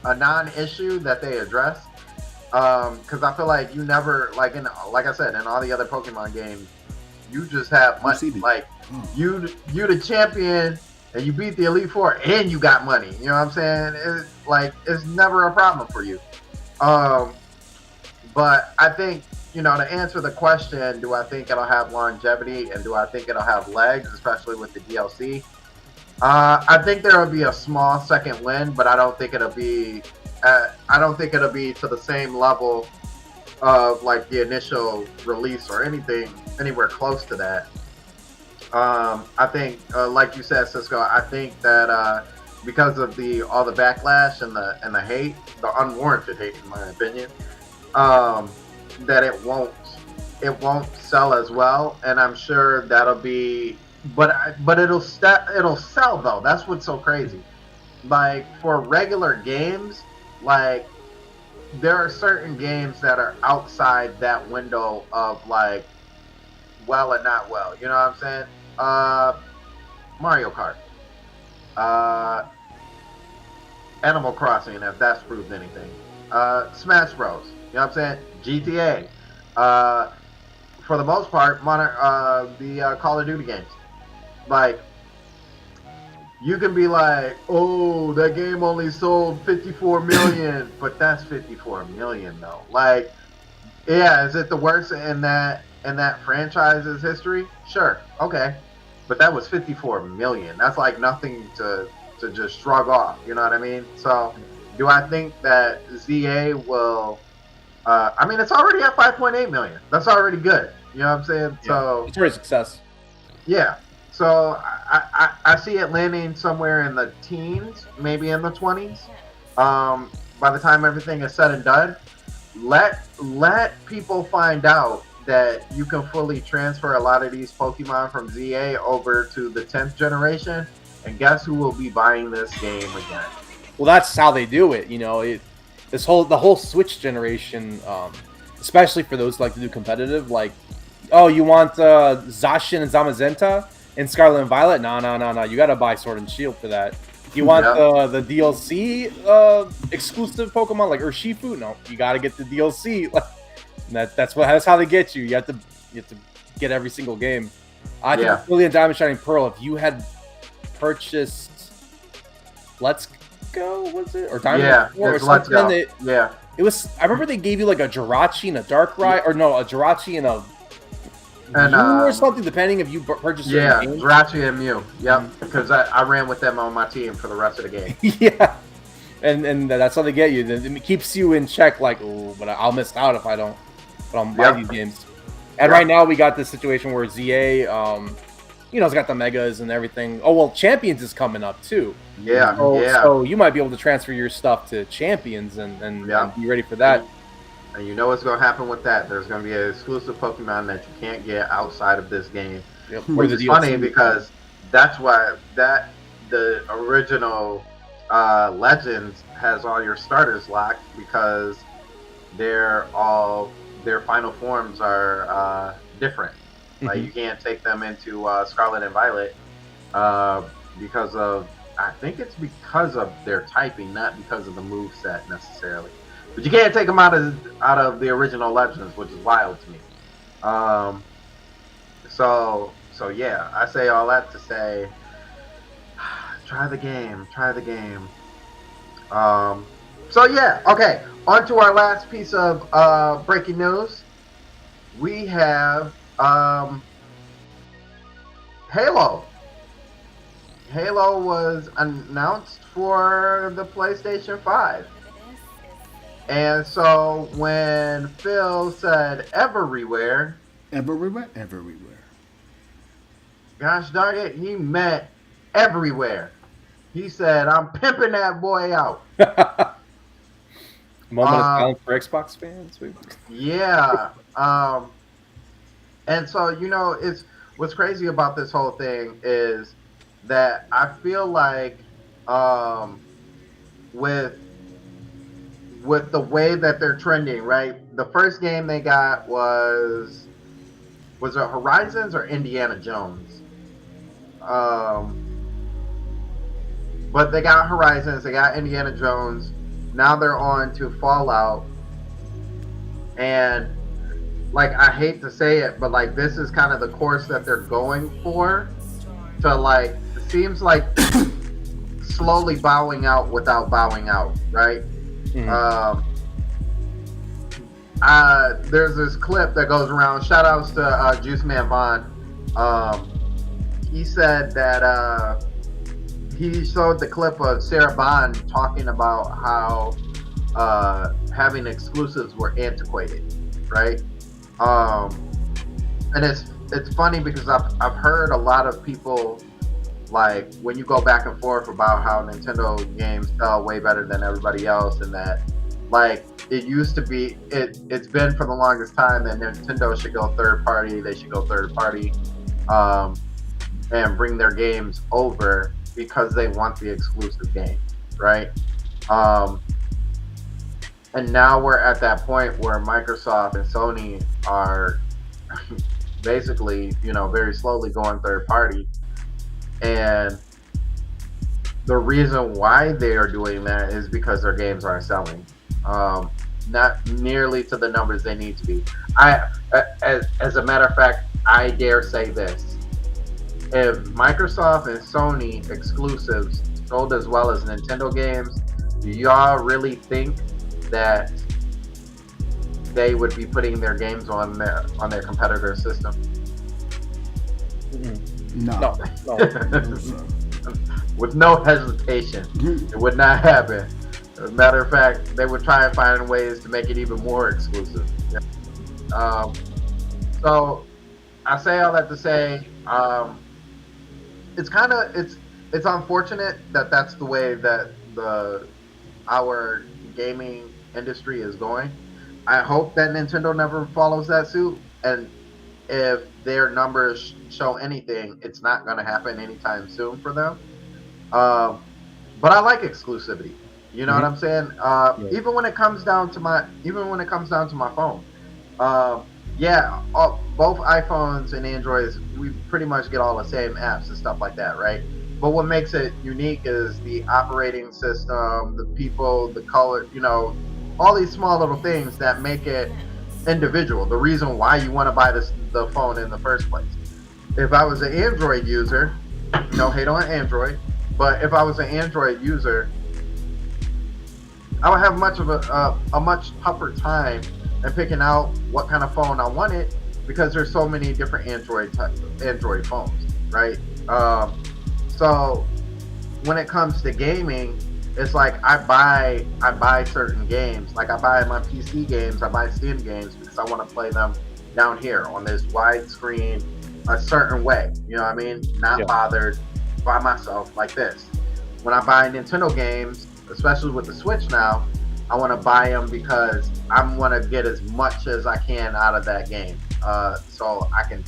non-issue that they addressed. Because I feel like you never, like I said, in all the other Pokemon games, you just have money. Like you the champion and you beat the Elite Four and you got money. You know what I'm saying? It's never a problem for you. But I think, to answer the question, do I think it'll have longevity and do I think it'll have legs, especially with the DLC? I think there will be a small second win, but I don't think it'll be. I don't think it'll be to the same level of like the initial release or anything anywhere close to that. I think, like you said, Cisco, I think that because of all the backlash and the hate, the unwarranted hate, in my opinion, that it won't sell as well, and I'm sure that'll be. But it'll sell though. That's what's so crazy. Like for regular games. Like, there are certain games that are outside that window of, like, well and not well. You know what I'm saying? Mario Kart. Animal Crossing, if that's proved anything. Smash Bros. You know what I'm saying? GTA. For the most part, the Call of Duty games. Like, you can be like, oh, that game only sold 54 million, but that's 54 million though. Like, yeah, is it the worst in that franchise's history? Sure, okay, but that was 54 million. That's like nothing to just shrug off. You know what I mean? So, do I think that ZA will? I mean, it's already at 5.8 million. That's already good. You know what I'm saying? Yeah. So It's a success. Yeah. So I see it landing somewhere in the teens, maybe in the 20s. By the time everything is said and done, let people find out that you can fully transfer a lot of these Pokemon from ZA over to the 10th generation, and guess who will be buying this game again? Well, that's how they do it. The whole Switch generation, especially for those like to do competitive, like, oh, you want Zacian and Zamazenta in Scarlet and Violet? No. You got to buy Sword and Shield for that. You want the DLC exclusive Pokemon like Urshifu? No, you got to get the DLC. That's how they get you. You have to get every single game. I think Brilliant Diamond Shining Pearl, if you had purchased Let's Go, was it? Or Diamond or Let's Go. It was. I remember they gave you like a Jirachi and a Darkrai, or no, a Jirachi and a Mew or something, depending if you purchased it. Yeah, Jirachi and Mew. Yep, because I ran with them on my team for the rest of the game. Yeah, and that's how they get you. It keeps you in check. Like, oh, but I'll miss out if I don't buy these games. And right now we got this situation where ZA, it's got the megas and everything. Oh well, Champions is coming up too. Yeah, So you might be able to transfer your stuff to Champions and be ready for that. And you know what's going to happen with that? There's going to be an exclusive Pokemon that you can't get outside of this game. Yep. Which is funny because that's why the original Legends has all your starters locked, because their final forms are different. Like you can't take them into Scarlet and Violet because of, I think it's because of their typing, not because of the move set necessarily. But you can't take them out of the original Legends, which is wild to me. So yeah, I say all that to say, try the game. So yeah, okay. On to our last piece of breaking news. We have Halo. Halo was announced for the PlayStation 5. And so when Phil said everywhere, gosh darn it, he meant everywhere. He said, I'm pimping that boy out. Moment of silence for Xbox fans. Yeah. And so, it's what's crazy about this whole thing is that I feel like with the way that they're trending, right? The first game they got was it Horizons or Indiana Jones? But they got Horizons, they got Indiana Jones. Now they're on to Fallout. And like, I hate to say it, but like, this is kind of the course that they're going for, to like, it seems like slowly bowing out without bowing out, right? There's this clip that goes around. Shout outs to Juice Man Vaughn. He said that he showed the clip of Sarah Bond talking about how having exclusives were antiquated, right? And it's funny because I've heard a lot of people, like, when you go back and forth about how Nintendo games sell way better than everybody else, and that, like, it used to be, it's been for the longest time that Nintendo should go third party. They should go third party and bring their games over because they want the exclusive game, right? And now we're at that point where Microsoft and Sony are basically, very slowly going third party. And the reason why they are doing that is because their games aren't selling. Not nearly to the numbers they need to be. As a matter of fact, I dare say this. If Microsoft and Sony exclusives sold as well as Nintendo games, do y'all really think that they would be putting their games on their competitor system? No. With no hesitation, it would not happen. As a matter of fact, they would try and find ways to make it even more exclusive. So I say all that to say, it's unfortunate that that's the way that our gaming industry is going. I hope that Nintendo never follows that suit, and if their numbers show anything, it's not going to happen anytime soon for them. But I like exclusivity. You know what I'm saying? Even when it comes down to my phone. Both iPhones and Androids, we pretty much get all the same apps and stuff like that, right? But what makes it unique is the operating system, the people, the color, all these small little things that make it individual. The reason why you want to buy the phone in the first place. If I was an Android user, no hate on Android, but if I was an Android user, I would have a much tougher time in picking out what kind of phone I wanted, because there's so many different Android phones, right? So when it comes to gaming, it's like I buy certain games. Like I buy my PC games, I buy Steam games because I want to play them down here on this widescreen a certain way. You know what I mean? Not bothered by myself like this. When I buy Nintendo games, especially with the Switch now, I want to buy them because I want to get as much as I can out of that game. So I can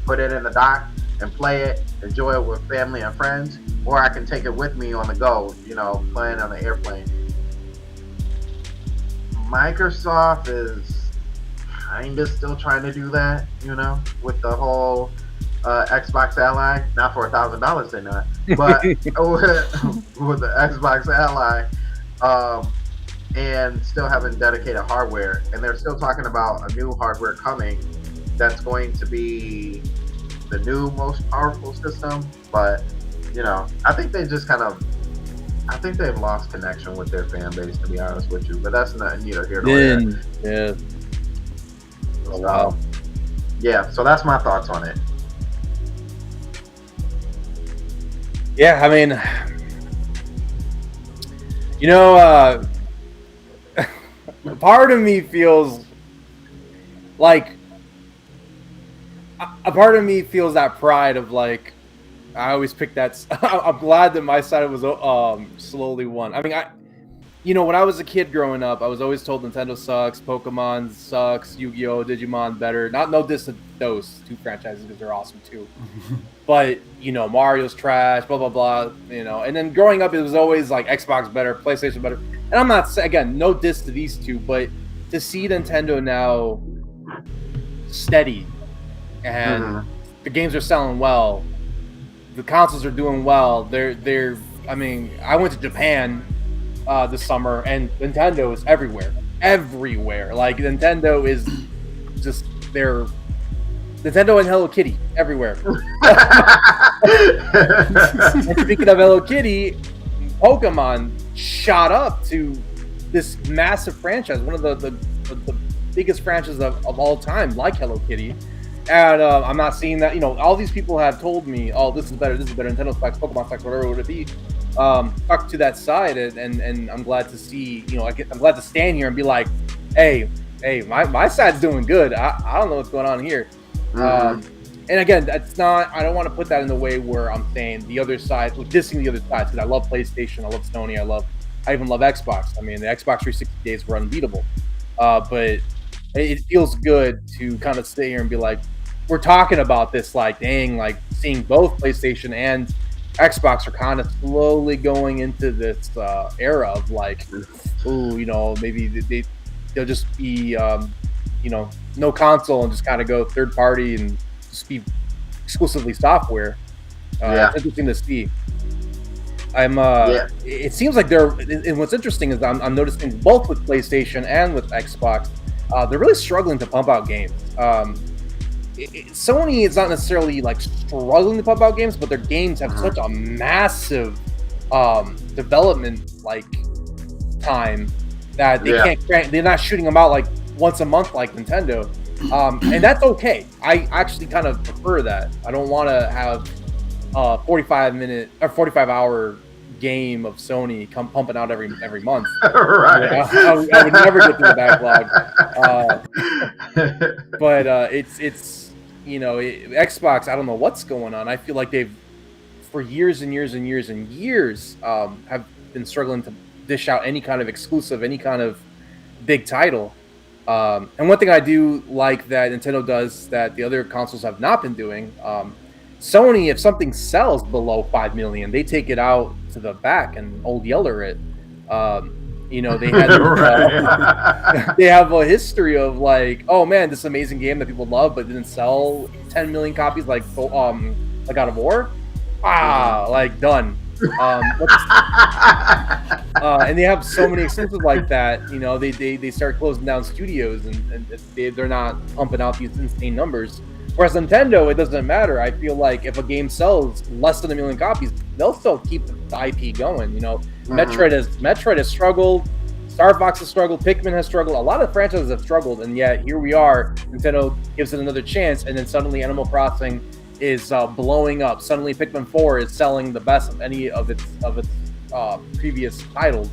put it in the dock and play it, enjoy it with family and friends, or I can take it with me on the go, you know, playing on the airplane. Microsoft is kind of still trying to do that, you know, with the whole Xbox Ally. Not for $1,000, they're not, but with the Xbox Ally, and still having dedicated hardware. And they're still talking about a new hardware coming that's going to be the new most powerful system. But, you know, I think they just I think they've lost connection with their fan base, to be honest with you. But that's not neither here nor there. Yeah. Oh, wow. Yeah, so that's my thoughts on it. Yeah, I mean, you know, part of me feels like that pride of like, I always pick that. I'm glad that my side was slowly won. I mean, when I was a kid growing up, I was always told Nintendo sucks, Pokemon sucks, Yu-Gi-Oh, Digimon better. No diss to those two franchises because they're awesome too. But, you know, Mario's trash, blah, blah, blah, you know. And then growing up, it was always like Xbox better, PlayStation better. And I'm not saying, again, no diss to these two, but to see Nintendo now steady and the games are selling well, the consoles are doing well. They're I mean, I went to Japan this summer, and Nintendo is everywhere. Like, Nintendo is just Nintendo and Hello Kitty everywhere. And speaking of Hello Kitty, Pokemon shot up to this massive franchise, one of the biggest franchises of all time, like Hello Kitty. And I'm not seeing that. You know, all these people have told me, "Oh, this is better. Nintendo specs, Pokemon specs, whatever it would be." Stuck to that side, and I'm glad to see. You know, I'm glad to stand here and be like, "Hey, my side's doing good. I don't know what's going on here." And again, that's not. I don't want to put that in the way where I'm saying the other side, dissing the other side, because I love PlayStation, I love Sony, I even love Xbox. I mean, the Xbox 360 days were unbeatable. But it feels good to kind of sit here and be like, we're talking about this, like, dang, like seeing both PlayStation and Xbox are kind of slowly going into this era of like, ooh, you know, maybe they'll just be, you know, no console and just kind of go third party and just be exclusively software. It's interesting to see. It seems like and what's interesting is I'm noticing both with PlayStation and with Xbox, they're really struggling to pump out games. Sony is not necessarily like struggling to pump out games, but their games have such a massive development like time that they can't. They're not shooting them out like once a month like Nintendo, and that's okay. I actually kind of prefer that. I don't want to have a 45-minute or 45-hour game of Sony come pumping out every month. Right. I would never get through the backlog. But it's you know, Xbox, I don't know what's going on. I feel like they've for years and years and years and years have been struggling to dish out any kind of exclusive, any kind of big title. And one thing I do like that Nintendo does that the other consoles have not been doing, Sony, if something sells below 5 million, they take it out to the back and old yeller it. You know, they had they have a history of like, oh man, this amazing game that people love but didn't sell 10 million copies, like God of War. Like done. And they have so many exclusives like that. You know, they start closing down studios and they're not pumping out these insane numbers. Whereas Nintendo, it doesn't matter. I feel like if a game sells less than 1 million copies, they'll still keep the IP going. You know, Metroid has struggled, Star Fox has struggled, Pikmin has struggled. A lot of franchises have struggled, and yet here we are. Nintendo gives it another chance, and then suddenly Animal Crossing is blowing up. Suddenly Pikmin 4 is selling the best of any of its previous titles.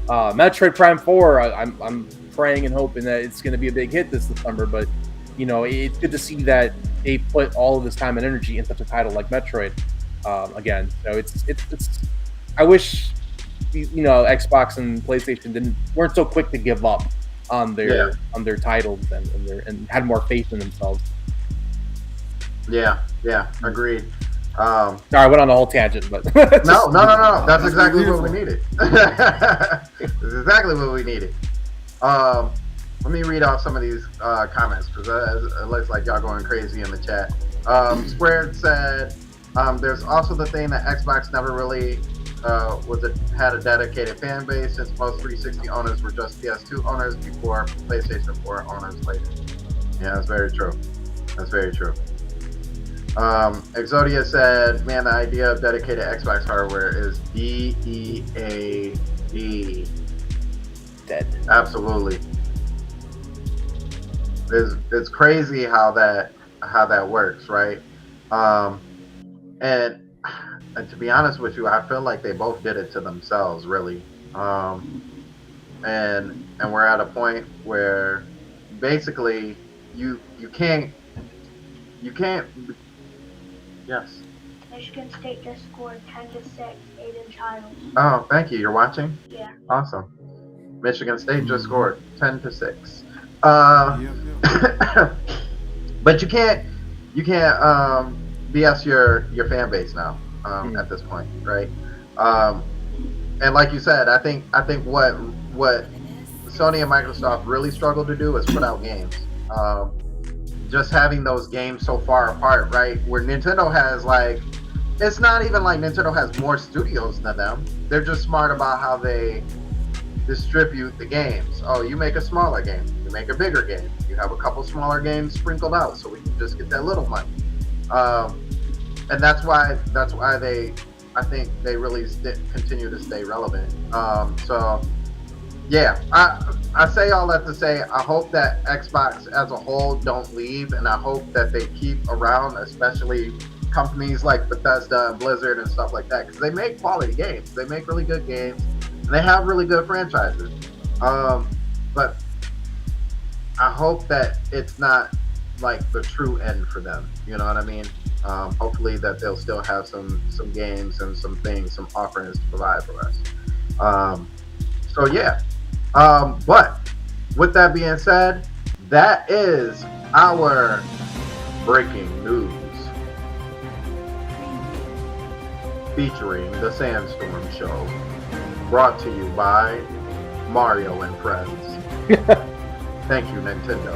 Metroid Prime 4, I'm praying and hoping that it's going to be a big hit this December, but it's good to see that they put all of this time and energy in such a title like Metroid again. So it's I wish Xbox and PlayStation weren't so quick to give up on their titles and had more faith in themselves. Yeah, agreed. Sorry, I went on a whole tangent, but no. That's exactly what we needed. That's exactly what we needed. Let me read off some of these comments because it looks like y'all going crazy in the chat. Squared said, "There's also the thing that Xbox never really had a dedicated fan base, since most 360 owners were just PS2 owners before PlayStation 4 owners later." Yeah, that's very true. Exodia said, "Man, the idea of dedicated Xbox hardware is DEAD." Dead. Absolutely. It's crazy how that works, right? And to be honest with you, I feel like they both did it to themselves, really. And we're at a point where basically you can't. Yes. Michigan State just scored 10-6, Aiden Childs. Oh, thank you. You're watching? Yeah. Awesome. Michigan State just scored 10-6. But you can't BS your fan base now at this point, right? And like you said, I think what Sony and Microsoft really struggle to do is put out games. Just having those games so far apart, right? Where Nintendo has it's not even like Nintendo has more studios than them. They're just smart about how they distribute the games. Oh, you make a smaller game, you make a bigger game, you have a couple smaller games sprinkled out, so we can just get that little money. And that's why I think they really continue to stay relevant. So yeah, I say all that to say I hope that Xbox as a whole don't leave, and I hope that they keep around, especially companies like Bethesda and Blizzard and stuff like that, because they make quality games. They make really good games, and they have really good franchises. But I hope that it's not like the true end for them. You know what I mean? Hopefully that they'll still have some games and some offerings to provide for us. So yeah. But with that being said, that is our breaking news featuring the Sandstorm Show, brought to you by Mario and Friends. Thank you, Nintendo.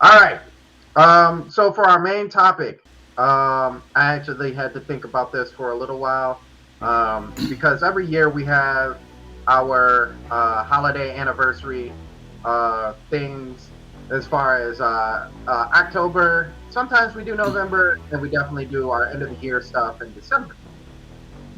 All right. So for our main topic, I actually had to think about this for a little while. Because every year we have our holiday anniversary things as far as October. Sometimes we do November, and we definitely do our end of the year stuff in December.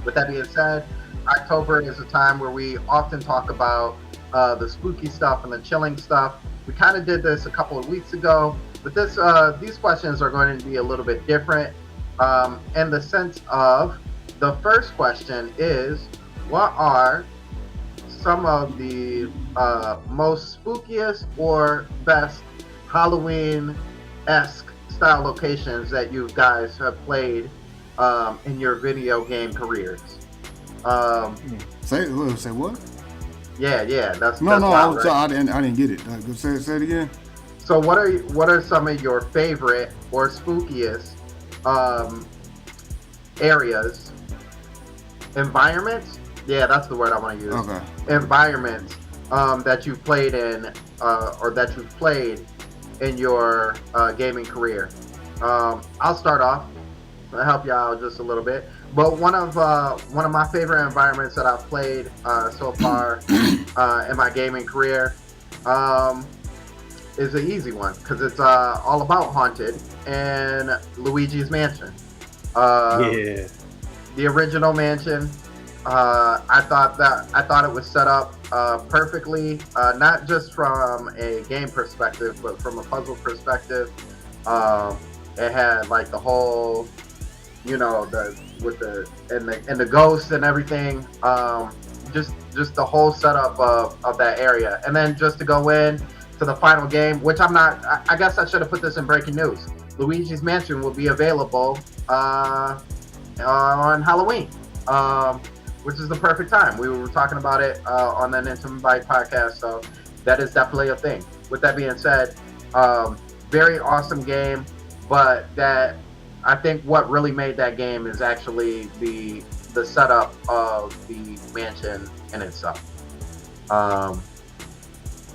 With that being said, October is a time where we often talk about the spooky stuff and the chilling stuff. We kind of did this a couple of weeks ago, but these questions are going to be a little bit different in the sense of, the first question is, what are some of the most spookiest or best Halloween-esque style locations that you guys have played in your video game careers? Say what? Yeah, that's no. right. I didn't get it. Say it again. So what are some of your favorite or spookiest areas? Environments? Yeah, that's the word I want to use. Okay. Environments that you've played in or that you've played in your gaming career. I'll start off. I'll help you out just a little bit. But one of my favorite environments that I've played so far in my gaming career is an easy one, because it's all about Haunted and Luigi's Mansion. Yeah. The original Mansion. I thought it was set up perfectly, not just from a game perspective, but from a puzzle perspective. It had like the whole, the ghosts and everything. just the whole setup of that area, and then just to go in to the final game, which I guess I should have put this in breaking news. Luigi's Mansion will be available on Halloween, which is the perfect time. We were talking about it on the Nintendo Bite podcast, so that is definitely a thing. With that being said, very awesome game, but that I think what really made that game is actually the setup of the mansion in itself.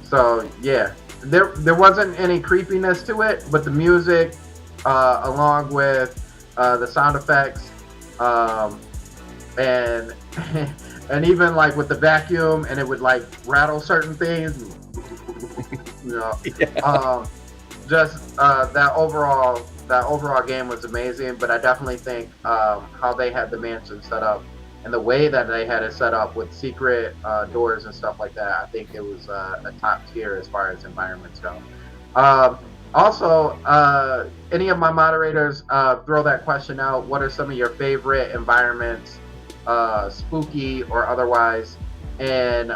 So yeah, there wasn't any creepiness to it, but the music, along with the sound effects, and and even like with the vacuum, and it would like rattle certain things, you know. Yeah. Just that overall game was amazing. But I definitely think how they had the mansion set up and the way that they had it set up with secret doors and stuff like that, I think it was a top tier as far as environments go. Also, any of my moderators, throw that question out. What are some of your favorite environments, spooky or otherwise, in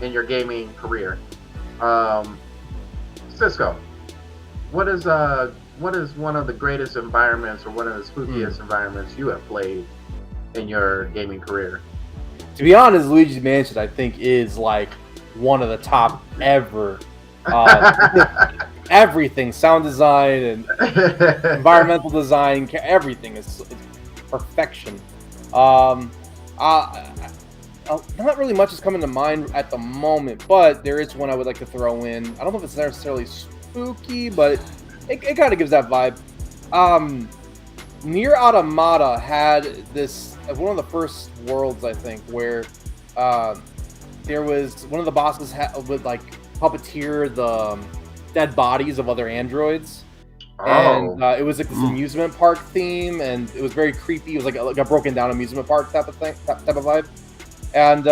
your gaming career? Cisco, what is one of the greatest environments or one of the spookiest environments you have played in your gaming career? To be honest, Luigi's Mansion, I think, is like one of the top ever. Everything, sound design and environmental design, everything is perfection. Not really much is coming to mind at the moment, but there is one I would like to throw in. I don't know if it's necessarily spooky, but it kind of gives that vibe. Nier Automata had this one of the first worlds, I think, where there was one of the bosses would like puppeteer the dead bodies of other androids. And it was like this amusement park theme, and it was very creepy. It was like a broken down amusement park type of thing, type of vibe. And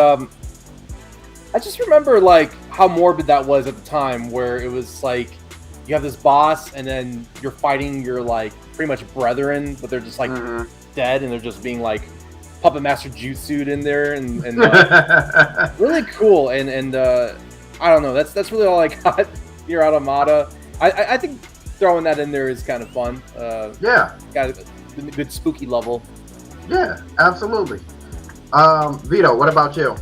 I just remember like how morbid that was at the time, where it was like you have this boss, and then you're fighting your like pretty much brethren, but they're just like dead, and they're just being like puppet master jutsu'd in there, and really cool. And I don't know, that's really all I got. Nier Automata. I think throwing that in there is kind of fun. Yeah, got a good spooky level. Yeah, absolutely. Vito, what about you?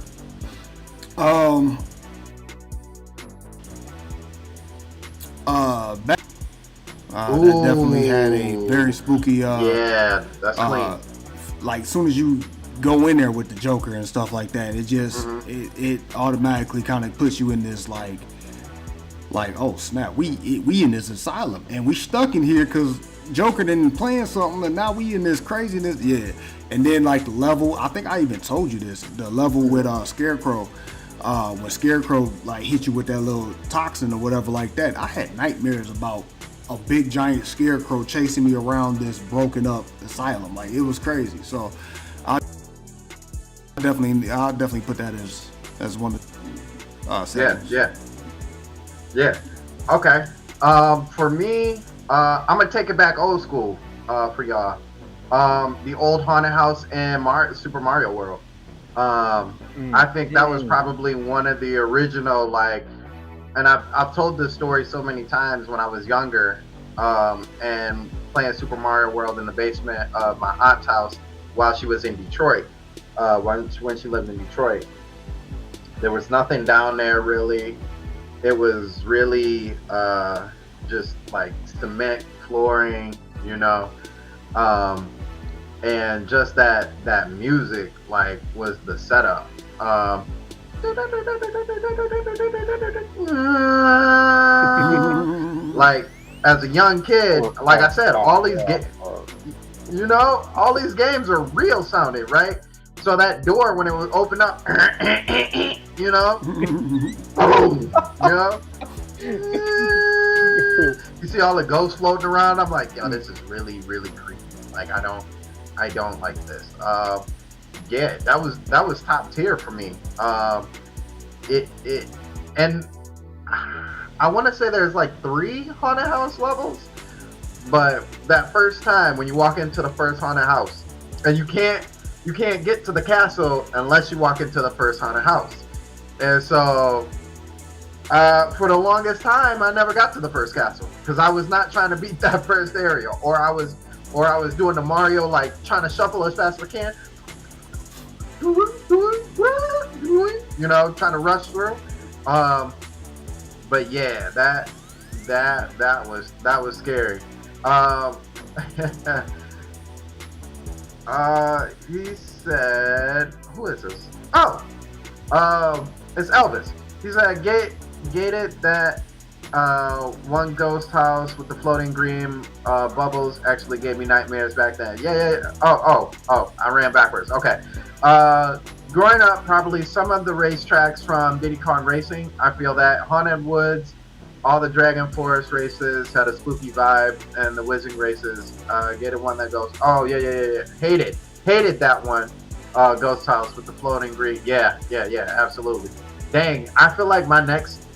That definitely had a very spooky. Yeah, that's clean. Like, soon as you go in there with the Joker and stuff like that, it just it automatically kind of puts you in this like, oh snap, we in this asylum and we stuck in here because Joker didn't plan something, and now we in this craziness. Yeah. And then like the level, I think I even told you this, the level with Scarecrow, when Scarecrow like hit you with that little toxin or whatever like that, I had nightmares about a big giant Scarecrow chasing me around this broken up asylum. Like, it was crazy. So I'll definitely put that as one of the Yeah. Okay. For me, I'm gonna take it back old school for y'all. The old haunted house in Super Mario World. I think that was probably one of the original, like, and I've told this story so many times when I was younger, and playing Super Mario World in the basement of my aunt's house while she was in Detroit, when she lived in Detroit. There was nothing down there really. It was really just like cement flooring, you know. And just that music like was the setup. Like, as a young kid, like I said, all these all these games are real sounding, right? So that door, when it was open up, you know, boom, you know, you see all the ghosts floating around. I'm like, yo, this is really, really creepy. Like, I don't like this. Yeah, that was top tier for me. And I want to say there's like 3 haunted house levels, but that first time when you walk into the first haunted house, and you can't you can't get to the castle unless you walk into the first haunted house. And so, for the longest time, I never got to the first castle because I was not trying to beat that first area, or I was doing the Mario, like trying to shuffle as fast as I can, you know, trying to rush through. But yeah, that was scary. He said, who is this? Oh, it's Elvis. He said, gated that one ghost house with the floating green bubbles actually gave me nightmares back then. Yeah. Oh, I ran backwards. Okay. Growing up, probably some of the racetracks from Diddy Kong Racing. I feel that Haunted Woods, all the Dragon Forest races had a spooky vibe, and the Whizzing races. Gated one that goes. Oh yeah. Hated that one. Ghost house with the floating green. Yeah, absolutely. Dang, I feel like my next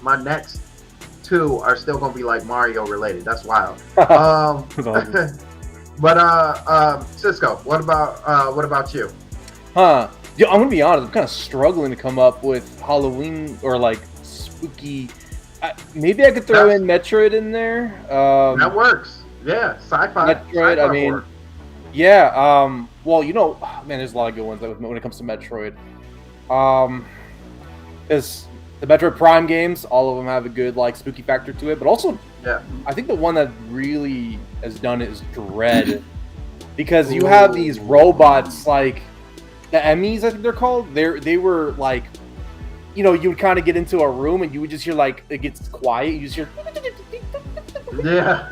two are still gonna be like Mario related. That's wild. But Cisco, what about you? Yeah, I'm gonna be honest. I'm kind of struggling to come up with Halloween or like spooky. Maybe I could throw in Metroid in there. That works. Yeah, sci-fi. Metroid. Sci-fi I mean, horror. yeah. Well, you know, man, there's a lot of good ones when it comes to Metroid. Is the Metroid Prime games? All of them have a good like spooky factor to it, but also, yeah, I think the one that really has done it is Dread, because you have these robots like the Emmys, I think they're called. They were like, you know, you would kind of get into a room and you would just hear like it gets quiet. You just hear. Yeah.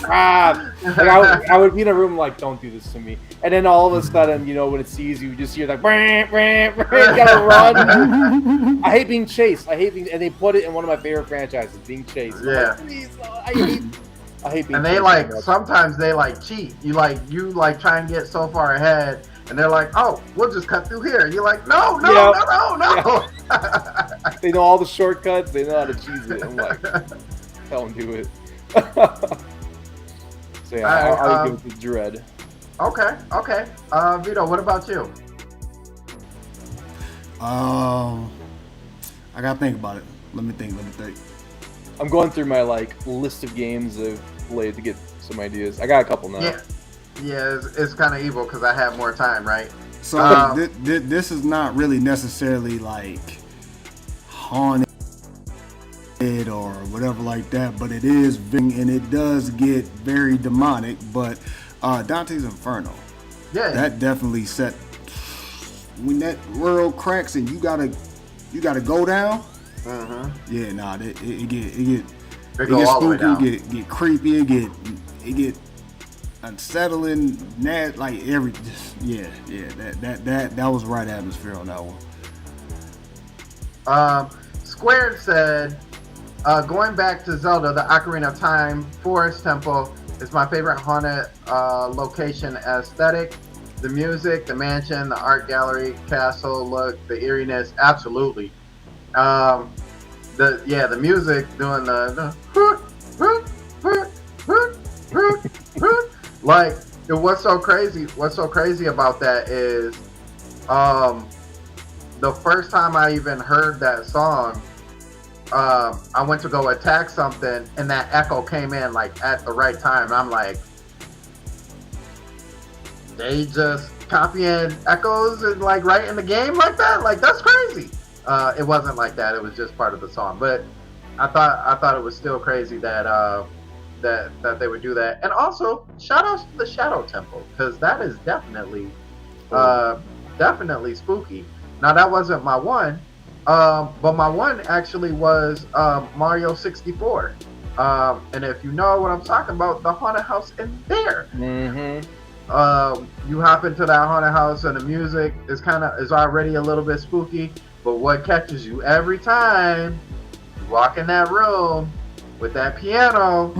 I would be in a room like, don't do this to me. And then all of a sudden, you know, when it sees you, you just hear like, you gotta run. I hate being chased. And they put it in one of my favorite franchises, being chased. Yeah. Like, I hate being and they chased like, so much. sometimes they like cheat. You try and get so far ahead, and they're like, oh, we'll just cut through here. You're like, no. Yeah. They know all the shortcuts. They know how to cheese it. I'm like, don't do it. So yeah, I'll give it to Dread. Okay. Vito, what about you? I gotta think about it. Let me think. I'm going through my like list of games I've played to get some ideas. I got a couple now. Yeah, it's kind of evil because I have more time, right? So this is not really necessarily like haunted or whatever like that, but it is, and it does get very demonic. But Dante's Inferno, yeah, that definitely set when that world cracks and you gotta go down. Yeah, nah, it get spooky, get creepy, it get unsettling, like that was the right atmosphere on that one. Squared said, going back to Zelda, the Ocarina of Time Forest Temple is my favorite haunted location aesthetic. The music, the mansion, the art gallery, castle look, the eeriness, absolutely. The music doing the like, what's so crazy about that is the first time I even heard that song, I went to go attack something and that echo came in like at the right time. I'm like, they just copying echoes and like right in the game like that? Like, that's crazy. It wasn't like that. It was just part of the song. But I thought it was still crazy that that they would do that. And also, shout outs to the Shadow Temple, because that is definitely spooky. Now, that wasn't my one, but my one actually was Mario 64. And if you know what I'm talking about, the haunted house in there. You hop into that haunted house and the music is already a little bit spooky, but what catches you every time, you walk in that room with that piano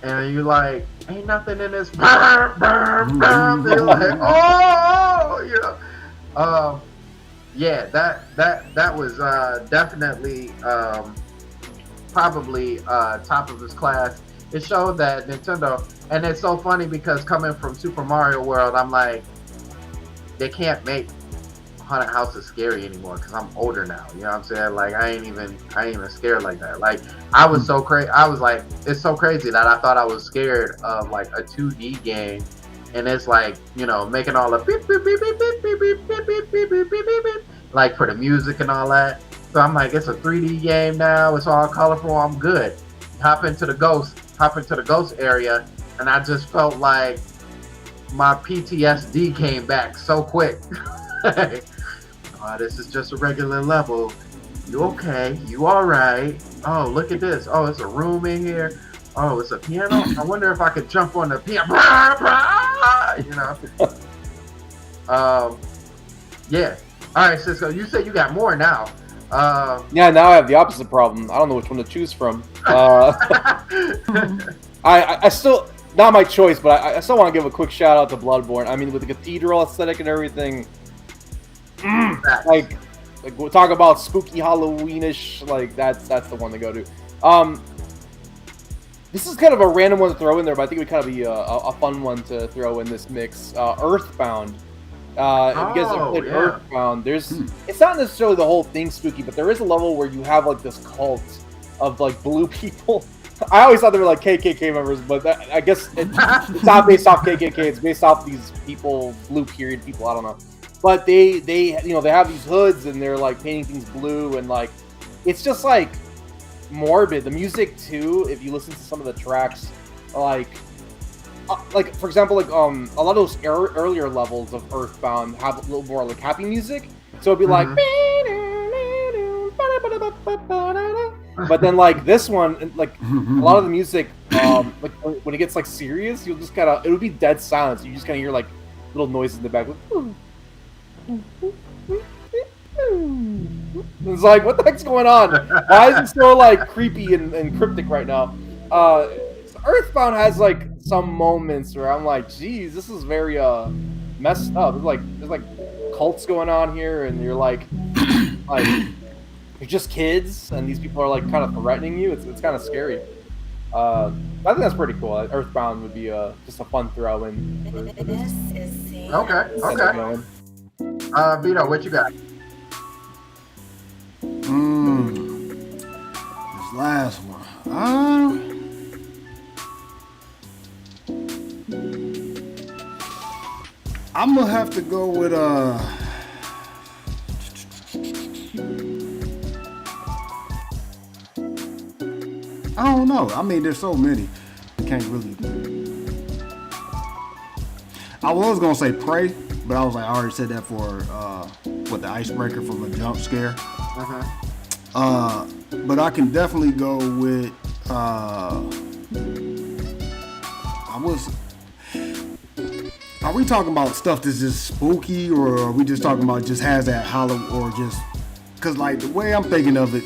and you like, ain't nothing in this. They're like, oh, you know. Yeah, that was definitely probably top of his class. It showed that Nintendo, and it's so funny because coming from Super Mario World, I'm like, they can't make haunted houses scary anymore because I'm older now. You know what I'm saying? Like I ain't even scared like that. Like I was so crazy. I was like, it's so crazy that I thought I was scared of like a 2D game, and it's like, you know, making all the beep beep beep beep beep beep beep beep beep beep beep beep beep, like for the music and all that. So I'm like, it's a 3D game now. It's all colorful. I'm good. Hop into the ghost area, and I just felt like my PTSD came back so quick. This is just a regular level. You okay? You all right? Oh, look at this. Oh, it's a room in here. Oh, it's a piano. I wonder if I could jump on the piano. You know. Yeah. All right, Cisco. You said you got more now. Yeah, now I have the opposite problem. I don't know which one to choose from. I still, not my choice, but I still want to give a quick shout out to Bloodborne. I mean, with the cathedral aesthetic and everything, like we'll talk about spooky Halloweenish. Like that's the one to go to. This is kind of a random one to throw in there, but I think it would kind of be a fun one to throw in this mix. Earthbound. If you guys have played Earthbound, it's not necessarily the whole thing spooky, but there is a level where you have like this cult of like blue people. I always thought they were like KKK members, but I guess it's not based off KKK. It's based off these people, blue period people. I don't know, but they you know, they have these hoods and they're like painting things blue, and like it's just like morbid. The music too, if you listen to some of the tracks, like for example, like a lot of those earlier levels of Earthbound have a little more like happy music, so it'd be like, but then like this one, like a lot of the music, like when it gets like serious, you'll just kind of, it would be dead silence. You just kind of hear like little noises in the back. Like, it's like, what the heck's going on? Why is it so like creepy and cryptic right now? Earthbound has like some moments where I'm like, geez, this is very messed up. There's like cults going on here, and you're like you're just kids, and these people are like kind of threatening you. It's kind of scary. I think that's pretty cool. Earthbound would be just a fun throw in for this. Okay. Vito, what you got? This last one. I'm gonna have to go with I don't know. I mean, there's so many. I can't really. I was gonna say Prey, but I was like, I already said that for the icebreaker from a jump scare. But I can definitely go with Are we talking about stuff that's just spooky, or are we just talking about just has that hollow, or just because like the way I'm thinking of it,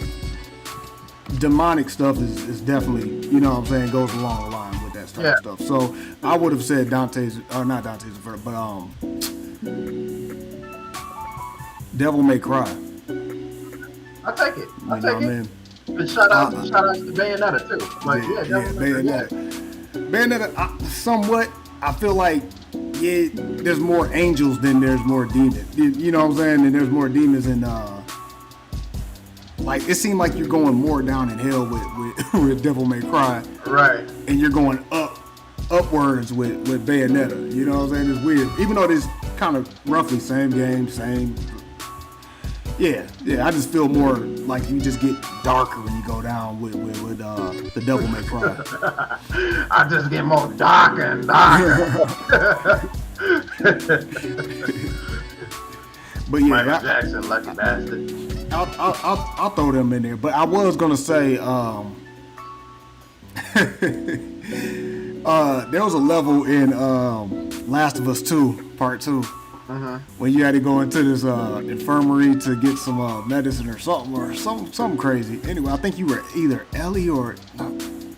demonic stuff is definitely, you know what I'm saying, goes along the line with that type of stuff. So I would have said not Dante's Inferno, but Devil May Cry. I'll take it. I'll take it. And shout out to Bayonetta too. But Bayonetta, somewhat. I feel like there's more angels than there's more demons. You know what I'm saying? And there's more demons, and like it seemed like you're going more down in hell with Devil May Cry, right? And you're going upwards with Bayonetta. You know what I'm saying? It's weird, even though it's kind of roughly same game, same. Yeah. I just feel more like you just get darker when you go down with the Devil May Cry. I just get more darker and darker. But yeah, Michael Jackson, lucky bastard. I'll throw them in there. But I was gonna say, there was a level in Last of Us 2 Part 2. When you had to go into this infirmary to get some medicine or something crazy. Anyway, I think you were either Ellie or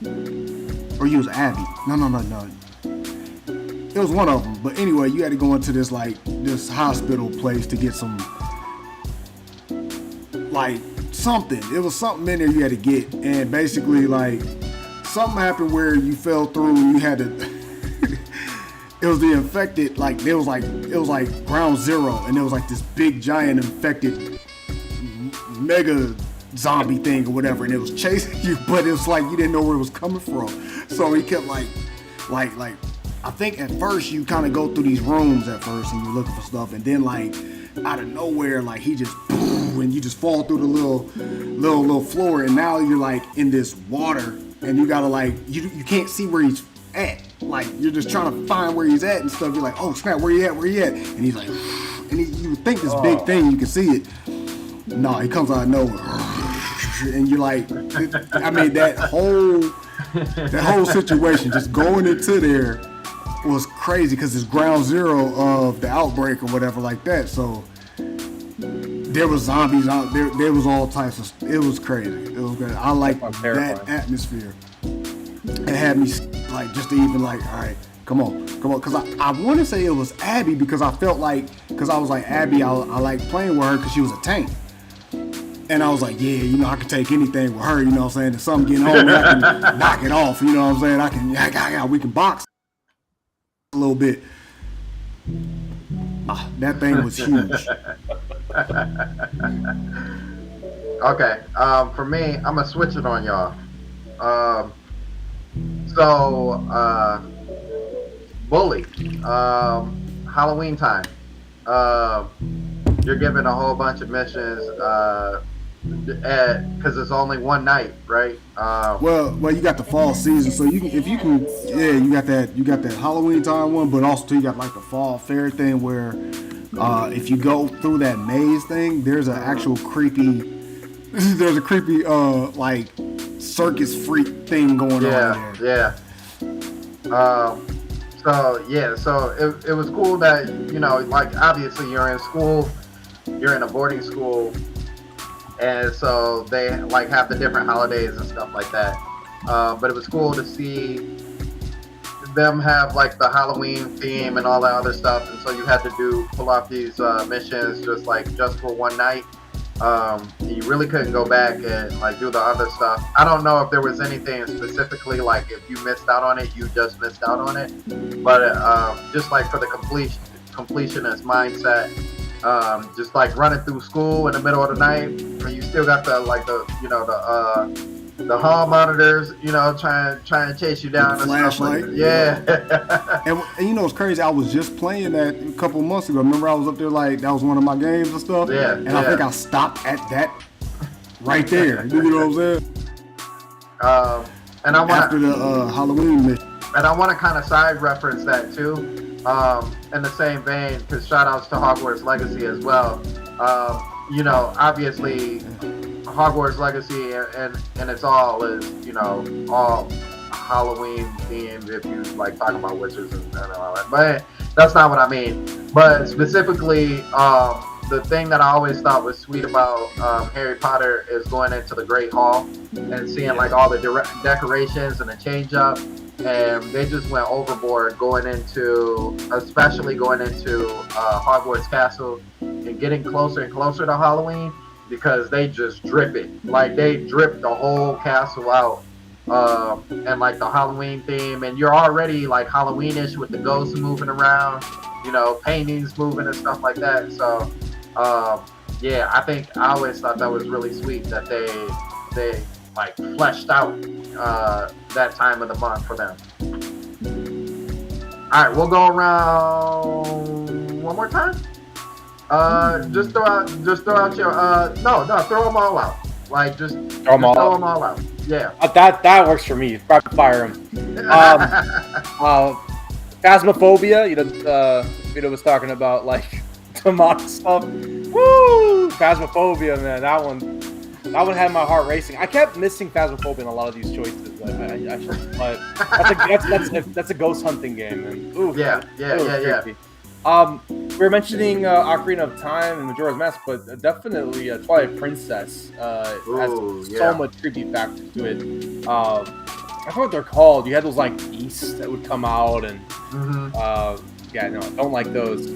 you was Abby. No. It was one of them. But anyway, you had to go into this hospital place to get some something. It was something in there you had to get, and basically something happened where you fell through and you had to. it was the infected, like it was like ground zero, and there was like this big giant infected mega zombie thing or whatever, and it was chasing you, but it was like you didn't know where it was coming from. So he kept like I think at first you kind of go through these rooms at first and you're looking for stuff, and then like out of nowhere, like he just boom, and you just fall through the little floor, and now you're like in this water, and you gotta like you can't see where he's at. Like you're just trying to find where he's at and stuff. You're like, oh snap, where you at? And he's like, and you would think this big thing, you can see it. No, he comes out of nowhere, and you're like, I mean that whole situation just going into there was crazy because it's ground zero of the outbreak or whatever like that. So there was zombies out there. There was all types of. It was crazy. It was great. I like that atmosphere. It had me like just to even like, all right, come on, because I want to say it was Abby because I felt like I was like Abby. I like playing with her because she was a tank. And I was like, yeah, you know, I can take anything with her, you know what I'm saying? If something getting home, I can knock it off, you know what I'm saying? We can box a little bit. That thing was huge. Okay, for me, I'm gonna switch it on y'all. Bully, Halloween time. You're given a whole bunch of missions, because it's only one night, right? Well, you got the fall season, so you got that Halloween time one, but also too, you got like the fall fair thing where, if you go through that maze thing, there's an actual creepy, like circus freak thing going on there. Yeah. So it was cool that, you know, like obviously you're in school, you're in a boarding school, and so they like have the different holidays and stuff like that. But it was cool to see them have like the Halloween theme and all that other stuff, and so you had to pull off these missions just for one night. You really couldn't go back and like do the other stuff. I don't know if there was anything specifically like if you missed out on it, you just missed out on it. But just like for the completionist mindset, just like running through school in the middle of the night, and you still got the hall monitors, you know, trying to chase you down. The flashlight. Yeah. and you know it's crazy. I was just playing that a couple months ago. Remember, I was up there like that was one of my games and stuff. Yeah. And I think I stopped at that right there. You know what I'm saying? And I want after the Halloween mission. And I want to kind of side reference that too, in the same vein, because shout outs to Hogwarts Legacy as well. You know, obviously Hogwarts Legacy and it's all is, you know, all Halloween themed if you like talking about witches and all that. But that's not what I mean. But specifically, the thing that I always thought was sweet about Harry Potter is going into the Great Hall and seeing like all the decorations and the change up. And they just went overboard especially going into Hogwarts Castle and getting closer and closer to Halloween, because they just drip it. Like they drip the whole castle out, and like the Halloween theme, and you're already like Halloweenish with the ghosts moving around, you know, paintings moving and stuff like that. So yeah, I always thought that was really sweet that they like fleshed out that time of the month for them. All right, we'll go around one more time. Just throw out your throw them all out. Like just throw them all out. Yeah. That works for me. Rapid fire them. Phasmophobia. You know, Vito was talking about like demonic stuff. Woo! Phasmophobia, man. That one had my heart racing. I kept missing Phasmophobia in a lot of these choices. But that's a ghost hunting game. And, ooh, yeah. We were mentioning Ocarina of Time and Majora's Mask, but definitely Twilight Princess has so much creepy factor to it. I forgot what they're called. You had those like beasts that would come out, and I don't like those.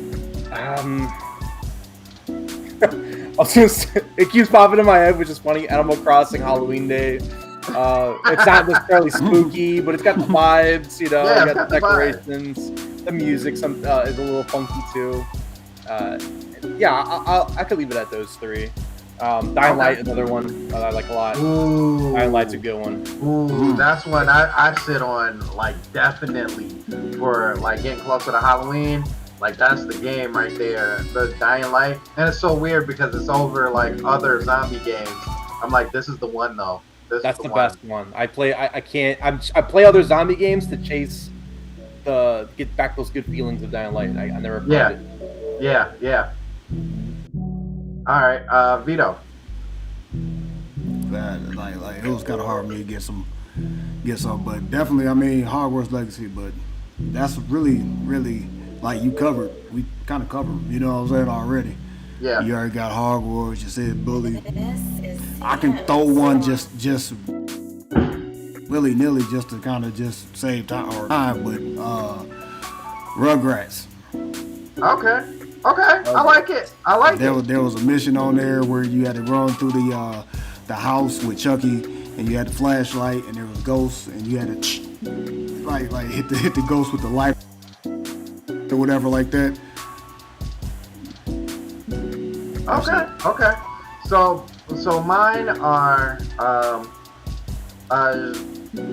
It keeps popping in my head, which is funny. Animal Crossing Halloween Day. It's not necessarily spooky, but it's got the vibes, you know. Yeah, you got the decorations. The music is a little funky too. I could leave it at those three. Dying Light, another one I like a lot. Ooh. Dying Light's a good one. Ooh, that's one I sit on like definitely for like getting closer to Halloween. Like that's the game right there, the Dying Light. And it's so weird because it's over like other zombie games. I'm like, this is the one though. That's the best one. I play other zombie games to chase get back those good feelings of Dying Light. I never played it. Yeah. All right, Vito. That like it was kind of hard for me to get some, but definitely, I mean, Hogwarts Legacy. But that's really like we kind of covered. You know what I'm saying already. Yeah. You already got Hogwarts. You said Bully. I can throw one just willy nilly just to kind of just save time, but Rugrats. Okay. I like it. There was a mission on there where you had to run through the house with Chucky, and you had the flashlight, and there was ghosts, and you had to like hit the ghost with the light or whatever like that. Okay. So mine are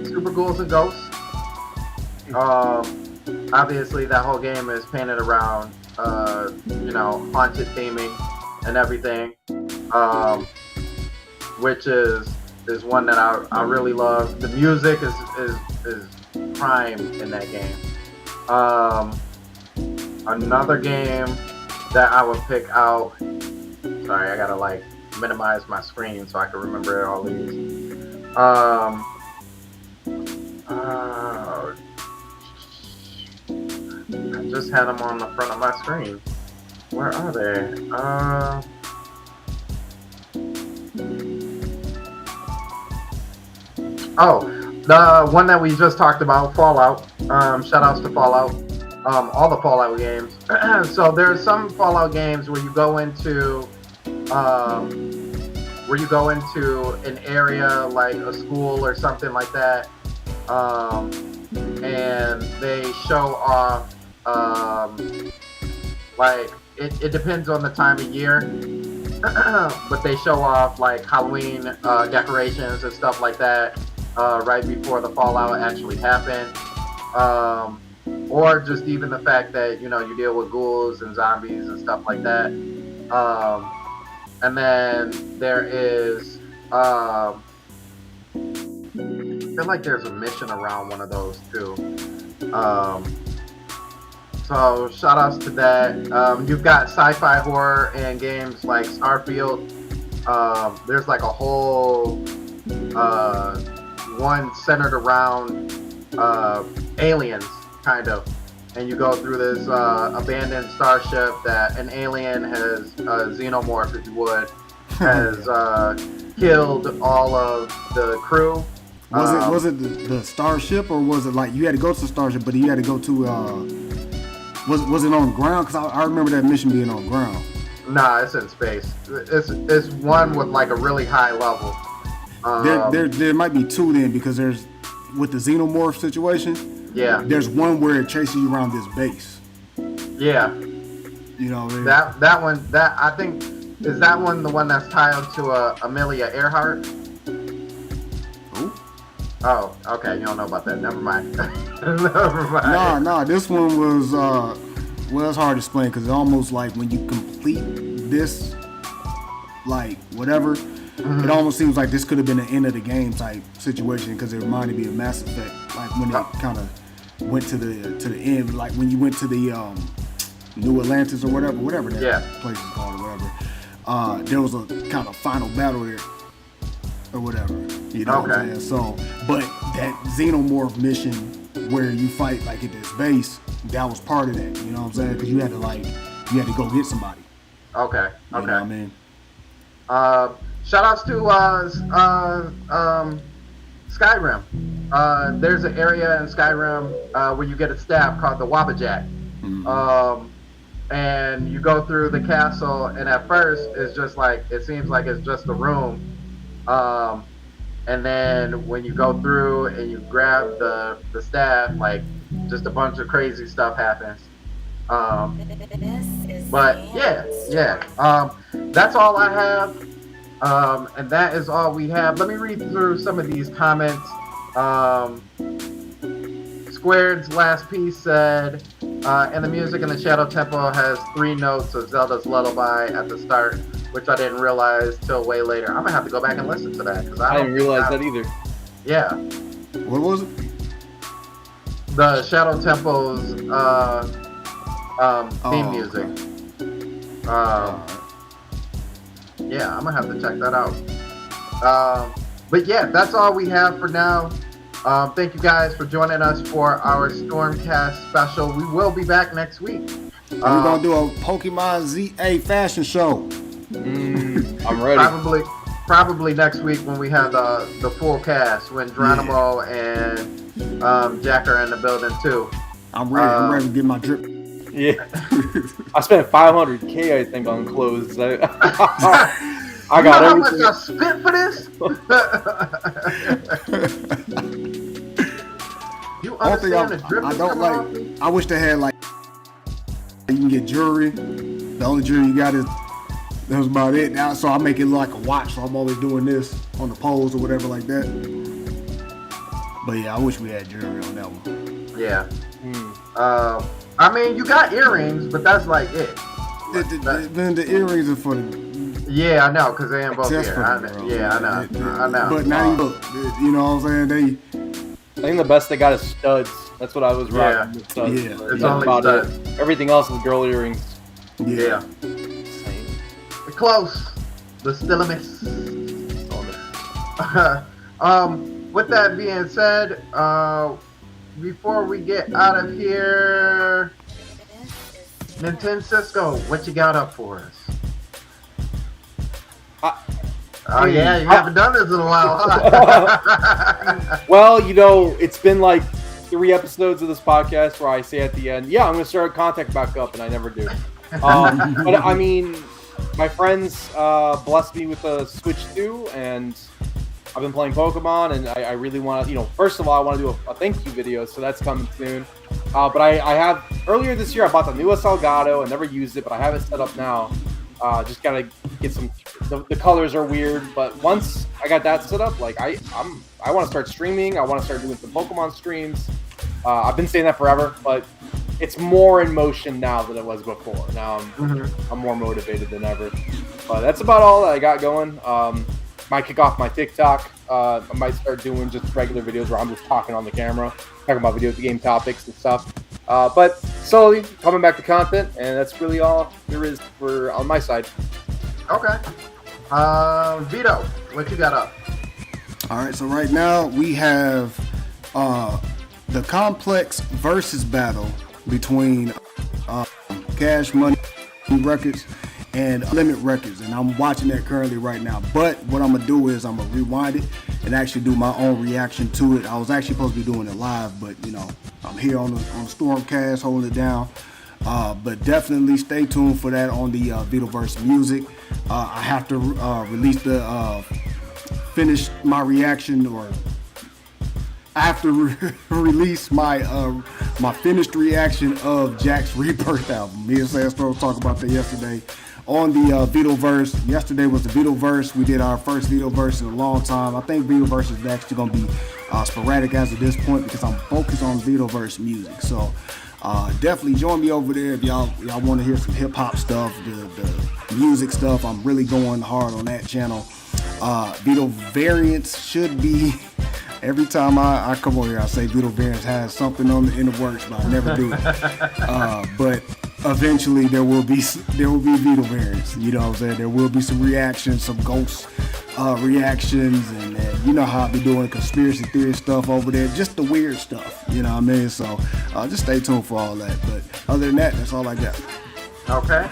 Super Ghouls and Ghosts. Obviously that whole game is painted around haunted theming and everything, which is one that I really love. The music is prime in that game. Another game that I would pick out. Sorry, I gotta like minimize my screen so I can remember all these. I just had them on the front of my screen. Where are they? The one that we just talked about, Fallout. Shout outs to Fallout. All the Fallout games. So there's some Fallout games where you go into an area like a school or something like that, and they show off like it depends on the time of year, but they show off like Halloween decorations and stuff like that right before the Fallout actually happened. Or just even the fact that you deal with ghouls and zombies and stuff like that. And then there is I feel like there's a mission around one of those too. So shout outs to that. You've got sci-fi horror and games like Starfield. There's like a whole one centered around aliens, kind of. And you go through this abandoned starship that an alien has, xenomorph if you would, has killed all of the crew. Was it the starship, or was it like you had to go to the starship, but you had to go to was it on the ground? Because I remember that mission being on the ground. Nah, it's in space. It's one with like a really high level. There might be two then, because there's with the xenomorph situation. Yeah. There's one where it chases you around this base. Yeah. You know what I mean? That one, I think, is that one the one that's tied to Amelia Earhart? Who? Oh, okay. You don't know about that. Never mind. Never mind. Nah. This one was well, it's hard to explain because it's almost like when you complete this, like whatever, it almost seems like this could have been the end of the game type situation, because it reminded me of Mass Effect, like when it kind of went to the end, like when you went to the New Atlantis or whatever that place is called or whatever. There was a kind of final battle there or whatever, you know. Okay. What I'm saying? So, but that xenomorph mission where you fight like at this base, that was part of that, you know what I'm saying? Because you had to go get somebody. Okay. You know what I mean? Shout outs to Skyrim. There's an area in Skyrim where you get a staff called the Wabajack. Mm-hmm. And you go through the castle, and at first it's just like, it seems like it's just a room. and then when you go through and you grab the staff, like just a bunch of crazy stuff happens. But yeah. That's all I have. And that is all we have. Let me read through some of these comments. Squared's last piece said, and the music in the Shadow Temple has 3 notes of Zelda's Lullaby at the start, which I didn't realize till way later. I'm gonna have to go back and listen to that because I didn't realize that either. Yeah. What was it? The Shadow Temple's theme music. Yeah, I'm gonna have to check that out. But yeah, that's all we have for now. Thank you guys for joining us for our Stormcast special. We will be back next week. We're gonna do a Pokemon ZA fashion show. I'm ready. Probably next week when we have the full cast, when Geronimo and Jack are in the building too. I'm ready. I'm ready to get my drip. Yeah. I spent $500K, I think, on clothes. I got how everything. much I spent for this? You understand the drip? I don't like. I wish they had like you can get jewelry. The only jewelry you got is that was about it. Now, so I make it look like a watch. So I'm always doing this on the poles or whatever like that. But yeah, I wish we had jewelry on that one. Yeah. I mean, you got earrings, but that's like it. Then the earrings are for the. Yeah, I know, because they ain't both here. I know. But not even, you know what I'm saying? I think the best they got is studs. That's what I was rocking. Yeah. Studs. Yeah, But it's that's only about studs. it. Everything else is girl earrings. Yeah. We're close. But still a miss. With that being said, before we get out of here, Nintendo Cisco, what you got up for us? Oh yeah, you haven't done this in a while, huh? Well, you know, it's been like 3 episodes of this podcast where I say at the end, yeah, I'm going to start contact back up, and I never do. But I mean, my friends blessed me with a Switch 2, and I've been playing Pokemon, and I really want to, you know, first of all, I want to do a thank you video, so that's coming soon. But I have, earlier this year, I bought the newest Elgato. I never used it, but I have it set up now. Just got to get some, the colors are weird, but once I got that set up, like, I want to start streaming. I want to start doing some Pokemon streams. I've been saying that forever, but it's more in motion now than it was before. Now I'm more motivated than ever. But that's about all that I got going. Might kick off my TikTok. I might start doing just regular videos where I'm just talking on the camera, talking about video game topics and stuff. But slowly coming back to content, and that's really all there is for on my side. Okay. Vito, what you got up? All right, so right now we have the complex versus battle between Cash Money Records and Limit Records, and I'm watching that currently right now. But what I'm gonna do is I'm gonna rewind it and actually do my own reaction to it. I was actually supposed to be doing it live, but you know, I'm here on Stormcast holding it down. But definitely stay tuned for that on the Vitoverse music. I have to release the finish my reaction, or I have to release my my finished reaction of Jack's Rebirth album. Me and Sandstone was talking about that yesterday on the Vitoverse. Yesterday was the Vitoverse. We did our first Vitoverse in a long time. I think Vitoverse is actually going to be sporadic as of this point because I'm focused on Vitoverse music. So definitely join me over there if y'all want to hear some hip hop stuff, the music stuff. I'm really going hard on that channel. Vito Variants should be. Every time I come over here, I say Vito Variants has something in the works, but I never do it. But eventually there will be Vito Variants. You know what I'm saying? There will be some reactions, some ghost reactions, and you know how I be doing conspiracy theory stuff over there, just the weird stuff. You know what I mean? So just stay tuned for all that. But other than that, that's all I got. Okay.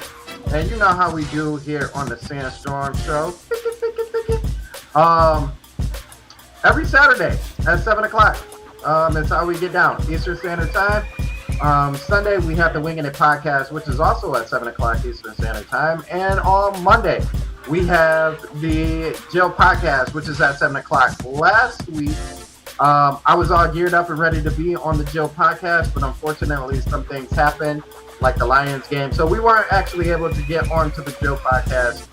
And you know how we do here on the Sandstorm Show. Every Saturday at 7 o'clock. That's how we get down. Eastern Standard Time. Sunday, we have the Winging It podcast, which is also at 7 o'clock Eastern Standard Time. And on Monday, we have the Jill podcast, which is at 7 o'clock. Last week, I was all geared up and ready to be on the Jill podcast, but unfortunately some things happened, like the Lions game. So we weren't actually able to get onto the Jill podcast.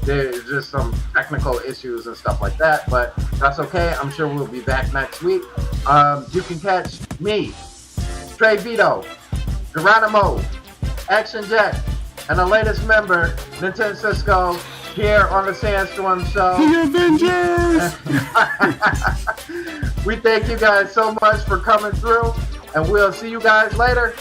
There's just some technical issues and stuff like that, but that's okay. I'm sure we'll be back next week. You can catch me, Trey Vito, Geronimo, Action Jack, and the latest member, Nintendo Cisco, here on the Sandstorm Show. The Avengers! We thank you guys so much for coming through, and we'll see you guys later.